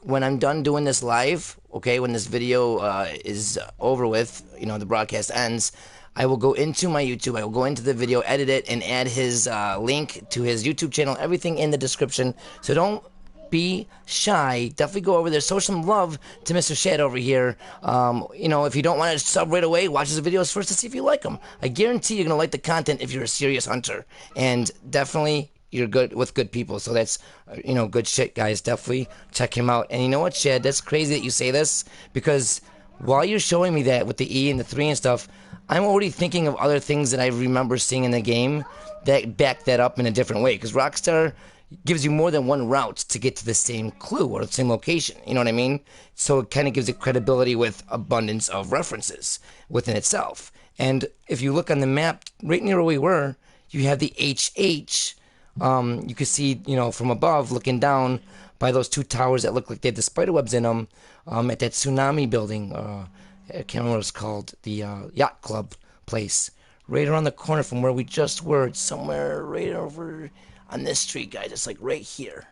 When I'm done doing this live, okay, when this video is over with, the broadcast ends, I will go into my YouTube. I will go into the video, edit it, and add his link to his YouTube channel. Everything in the description. So don't be shy. Definitely go over there. Show some love to Mr. Shad over here. If you don't want to sub right away, watch his videos first to see if you like them. I guarantee you're going to like the content if you're a serious hunter. And definitely, you're good with good people. So that's, good shit, guys. Definitely check him out. And you know what, Shad? That's crazy that you say this, because while you're showing me that with the E and the 3 and stuff, I'm already thinking of other things that I remember seeing in the game that back that up in a different way. Because Rockstar gives you more than one route to get to the same clue or the same location. You know what I mean? So it kind of gives it credibility with abundance of references within itself. And if you look on the map, right near where we were, you have the HH. You can see, from above, looking down by those 2 towers that look like they have the spider webs in them, at that tsunami building. I can't remember what it's called. The yacht club place. Right around the corner from where we just were. It's somewhere right over on this street, guys. It's like right here.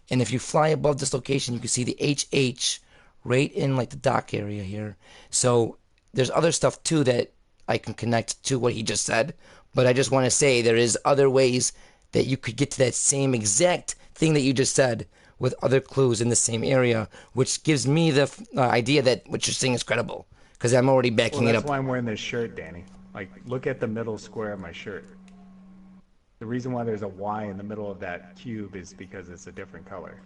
And if you fly above this location, you can see the HH right in like the dock area here. So there's other stuff too that I can connect to what he just said. But I just want to say there is other ways that you could get to that same exact thing that you just said with other clues in the same area, which gives me the idea that what you're saying is credible, because I'm already backing it up. That's why I'm wearing this shirt, Danny. Like, look at the middle square of my shirt. The reason why there's a Y in the middle of that cube is because it's a different color.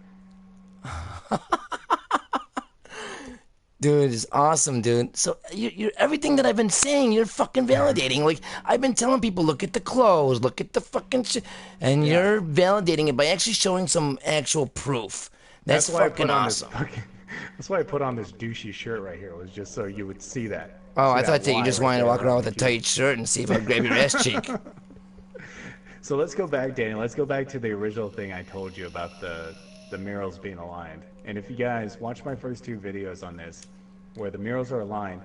Dude, it's awesome, dude. So you're everything that I've been saying, you're fucking validating. Like, I've been telling people, look at the clothes, look at the fucking shit, and you're validating it by actually showing some actual proof. That's fucking awesome. That's why I put on this douchey shirt right here. It was just so you would see that. Oh, see I thought that you just wanted to walk around with a cube. tight shirt and see if I'd grab your ass cheek. So let's go back, Danny. Let's go back to the original thing I told you about the murals being aligned. And if you guys watch my first 2 videos on this, where the murals are aligned,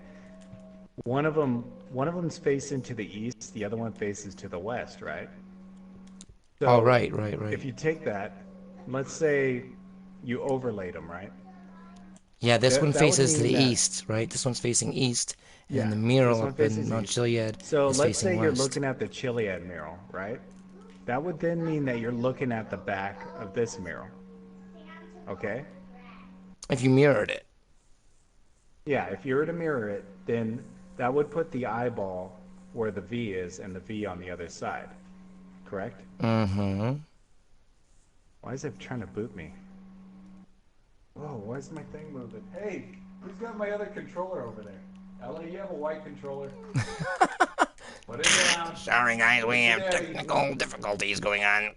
one of them's facing to the east, the other one faces to the west, right? Oh, So right. if you take that, let's say you overlaid them, right? Yeah, this one That would faces to the mean that, east, right? This one's facing east, and then yeah, the this mural one up in faces Mount east. Chiliad So is let's facing say you're west. looking at the Chiliad mural, right? That would then mean that you're looking at the back of this mural. Okay? If you mirrored it. Yeah, if you were to mirror it, then that would put the eyeball where the V is and the V on the other side. Correct? Mm-hmm. Why is it trying to boot me? Whoa, why is my thing moving? Hey, who's got my other controller over there? Ella, you have a white controller. Put it down. Sorry, guys, we have Daddy. technical difficulties going on.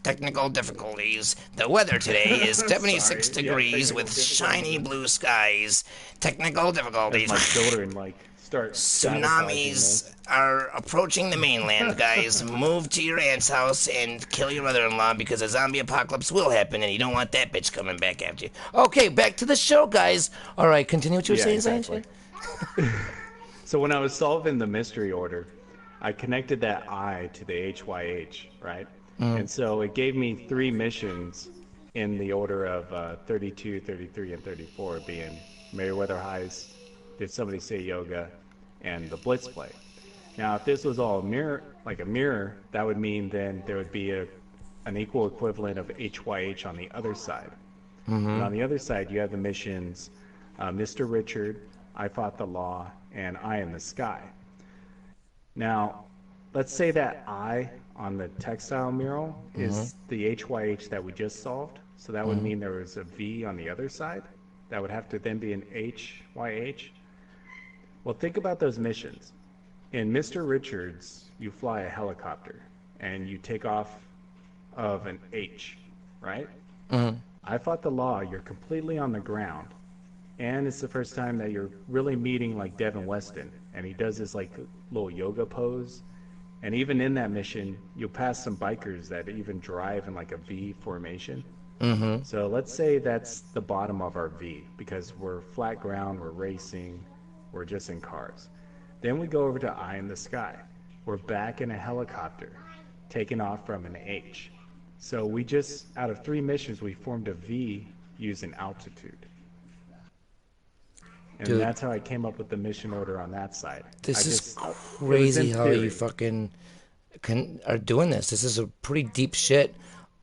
Technical difficulties. The weather today is 76 Sorry. Yeah, degrees technical with shiny difficulties. blue skies. Technical As difficulties. my children like start sabotaging Tsunamis this. are approaching the mainland, guys. Move to your aunt's house and kill your mother-in-law because a zombie apocalypse will happen and you don't want that bitch coming back after you. Okay, back to the show, guys. All right, continue what you were Yeah, saying, exactly. Zion. So when I was solving the mystery order, I connected that I to the HYH, right? And so it gave me 3 missions in the order of 32, 33, and 34 being Meriwether Highs, Did Somebody Say Yoga, and the Blitz Play. Now, if this was all like a mirror, that would mean then there would be an equal equivalent of HYH on the other side. And on the other side, you have the missions Mr. Richard, I Fought the Law, and I in the Sky. Now, let's say that I on the textile mural is the HYH that we just solved. So that would mean there was a V on the other side. That would have to then be an HYH. Well, think about those missions. In Mr. Richards, you fly a helicopter and you take off of an H, right? I Fought the Law, you're completely on the ground. And it's the first time that you're really meeting like Devin Weston. And he does this like little yoga pose. And even in that mission, you'll pass some bikers that even drive in like a V formation. So let's say that's the bottom of our V because we're flat ground, we're racing, we're just in cars. Then we go over to Eye in the Sky. We're back in a helicopter, taking off from an H. So we just, out of 3 missions, we formed a V using altitude. And Dude. that's how I came up with the mission order on that side. This I is just, it was crazy in how you theory. fucking are doing this. This is a pretty deep shit.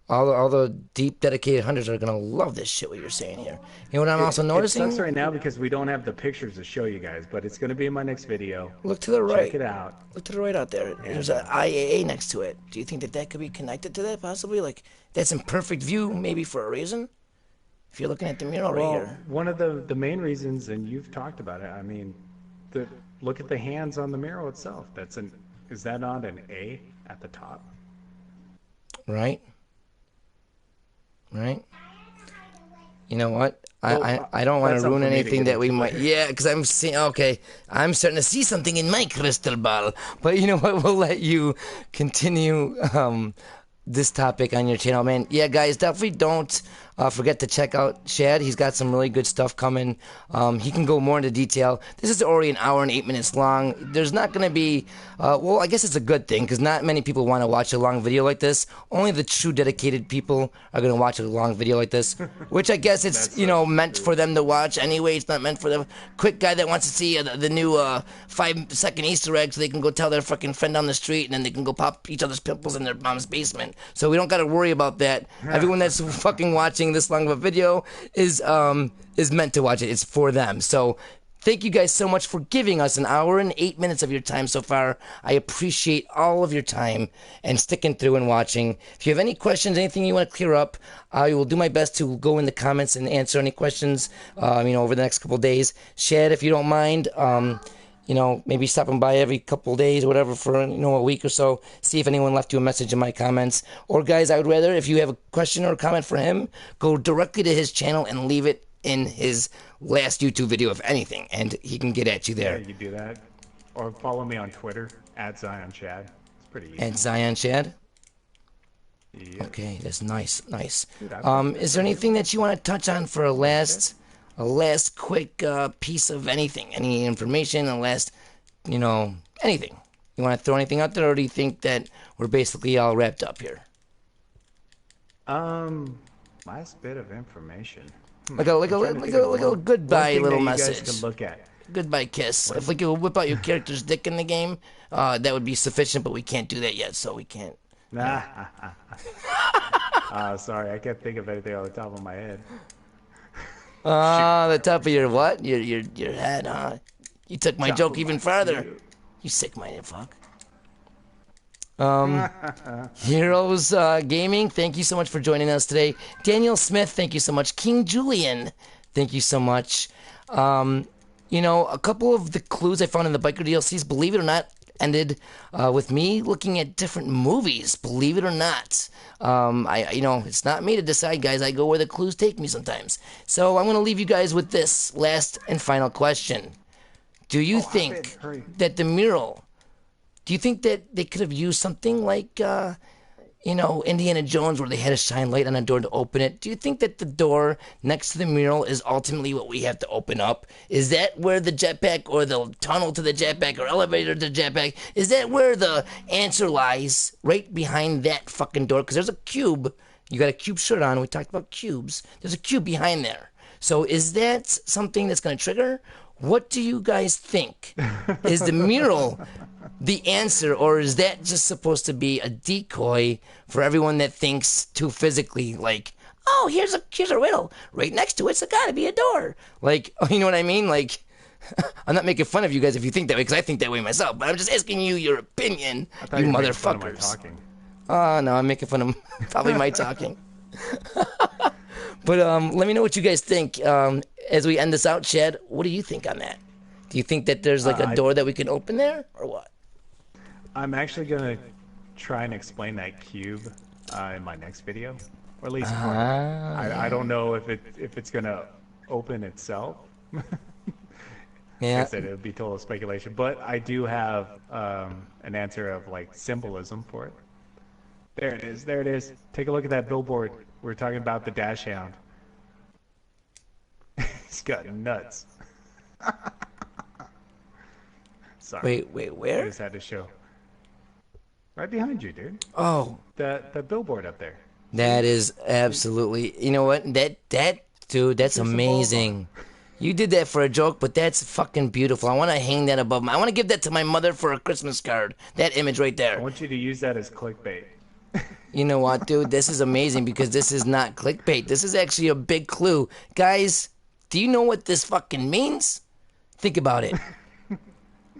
All the deep, dedicated hunters are gonna love this shit. What you're saying here. You know what I'm also It noticing? sucks right now because we don't have the pictures to show you guys, but it's going to be in my next video. Look to the right. Check it out. Look to the right out there. There's an IAA next to it. Do you think that that could be connected to that possibly? Like that's in perfect view, maybe for a reason. If you're looking at the mural right Well, here. one of the main reasons, and you've talked about it, I mean, look at the hands on the mural itself. Is that not an A at the top? Right. Right. You know what? Well, I don't want that's to ruin something for me to anything get that we into might. later. Yeah, because I'm seeing. Okay, I'm starting to see something in my crystal ball. But you know what? We'll let you continue this topic on your channel, man. Yeah, guys, definitely don't forget to check out Shad. He's got some really good stuff coming. He can go more into detail. This is already an hour and 8 minutes long. There's not going to be, well, I guess it's a good thing because not many people want to watch a long video like this. Only the true dedicated people are going to watch a long video like this, which I guess it's, you know, meant for them to watch anyway. It's not meant for the quick guy that wants to see the new 5-second Easter egg so they can go tell their fucking friend down the street and then they can go pop each other's pimples in their mom's basement. So we don't got to worry about that. Everyone that's fucking watching this long of a video is meant to watch it. It's for them. So thank you guys so much for giving us an hour and 8 minutes of your time so far. I appreciate all of your time and sticking through and watching. If you have any questions, anything you want to clear up, I will do my best to go in the comments and answer any questions, over the next couple days. Shad, if you don't mind, maybe stopping by every couple of days or whatever for, a week or so, see if anyone left you a message in my comments. Or guys, I would rather, if you have a question or a comment for him, go directly to his channel and leave it in his last YouTube video, if anything, and he can get at you there. Yeah, you do that. Or follow me on Twitter, @ZionChad. It's pretty easy. And Zion Chad? Yeah. Okay, that's nice. Dude, Is there anything that you want to touch on for a last quick piece of anything, any information, anything? You want to throw anything out there, or do you think that we're basically all wrapped up here? Last bit of information. Like a like a I'm trying to like think a of like a one goodbye thing little that you guys message. can look at. Goodbye kiss. What? If we could whip out your character's dick in the game, that would be sufficient. But we can't do that yet, so we can't. Nah. Sorry, I can't think of anything on the top of my head. The top of your what? Your head, huh? You took my joke even farther. You sick-minded fuck. Heroes Gaming, thank you so much for joining us today. Daniel Smith, thank you so much. King Julian, thank you so much. You know, a couple of the clues I found in the biker DLCs, believe it or not, ended with me looking at different movies. Believe it or not, you know, it's not me to decide, guys. I go where the clues take me sometimes. So I'm gonna leave you guys with this last and final question. Do you think that the mural? Do you think that they could have used something like, you know, Indiana Jones, where they had to shine light on a door to open it? Do you think that the door next to the mural is ultimately what we have to open up? Is that where the jetpack, or the tunnel to the jetpack, or elevator to the jetpack, is that where the answer lies? Right behind that fucking door? Because there's a cube. You got a cube shirt on. We talked about cubes. There's a cube behind there. So is that something that's going to trigger? What do you guys think? Is the mural the answer, or is that just supposed to be a decoy for everyone that thinks too physically? Like, oh, here's a riddle. Right next to it's got to be a door. Like, you know what I mean? Like, I'm not making fun of you guys if you think that way, because I think that way myself. But I'm just asking you your opinion, you motherfuckers. Oh no, I'm making fun of probably my talking. But let me know what you guys think as we end this out, Chad. What do you think on that? Do you think that there's like a door that we can open there, or what? I'm actually gonna try and explain that cube in my next video, or at least part of it. I don't know if it's gonna open itself. Yeah. Like I said, it would be total speculation, but I do have an answer of like symbolism for it. There it is. There it is. Take a look at that billboard. We're talking about the dash hound. He's got nuts. Sorry. Wait, where? I just had to show. Right behind you, dude. Oh, The billboard up there. that is absolutely. You know what? That dude, that's amazing. You did that for a joke, but that's fucking beautiful. I want to hang that above I want to give that to my mother for a Christmas card. That image right there. I want you to use that as clickbait. You know what, dude? This is amazing, because this is not clickbait. This is actually a big clue. Guys, do you know what this fucking means? Think about it.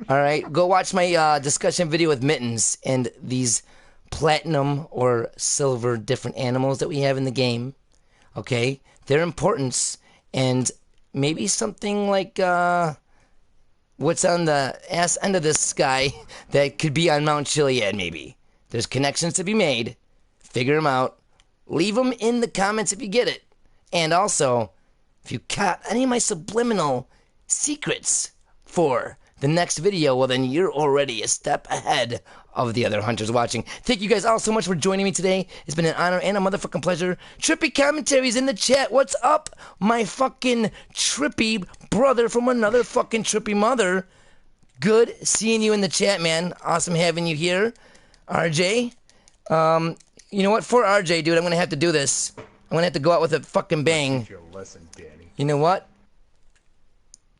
All right, go watch my discussion video with Mittens and these platinum or silver different animals that we have in the game. Okay? Their importance, and maybe something like what's on the ass end of this guy that could be on Mount Chiliad, maybe. There's connections to be made. Figure them out. Leave them in the comments if you get it. And also, if you caught any of my subliminal secrets for the next video, well, then you're already a step ahead of the other hunters watching. Thank you guys all so much for joining me today. It's been an honor and a motherfucking pleasure. Trippy commentaries in the chat. What's up, my fucking trippy brother from another fucking trippy mother? Good seeing you in the chat, man. Awesome having you here. RJ, you know what? For RJ, dude, I'm gonna have to do this. I'm gonna have to go out with a fucking bang. You know what?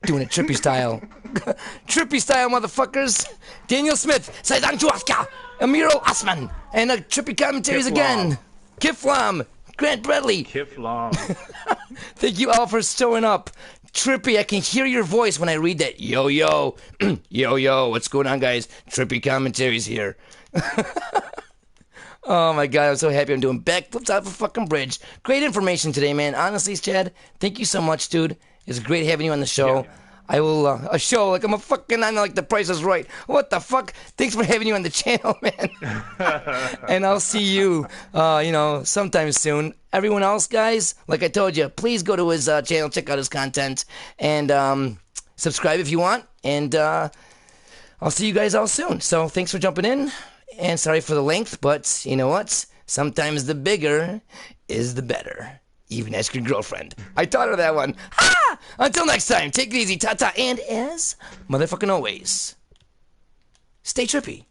Doing it trippy style. Trippy style, motherfuckers. Daniel Smith, Saidan Chuaska, Amiro Asman, and trippy commentaries again. Kiflam, Grant Bradley. Kiflam. Thank you all for showing up. Trippy, I can hear your voice when I read that. Yo, yo. Yo, yo. What's going on, guys? Trippy commentaries here. Oh my god, I'm so happy I'm doing backflips off a fucking bridge. Great information today, man. Honestly, Chad, thank you so much, dude. It's great having you on the show. Yeah. I will, a show like I'm a fucking, I'm like The Price is Right. What the fuck? Thanks for having you on the channel, man. And I'll see you, you know, sometime soon. Everyone else, guys, like I told you, please go to his channel, check out his content, and subscribe if you want. And I'll see you guys all soon. So thanks for jumping in. And sorry for the length, but you know what? Sometimes the bigger is the better. Even ask your girlfriend. I taught her that one. Ha! Until next time, take it easy, ta-ta, and as motherfucking always, stay trippy.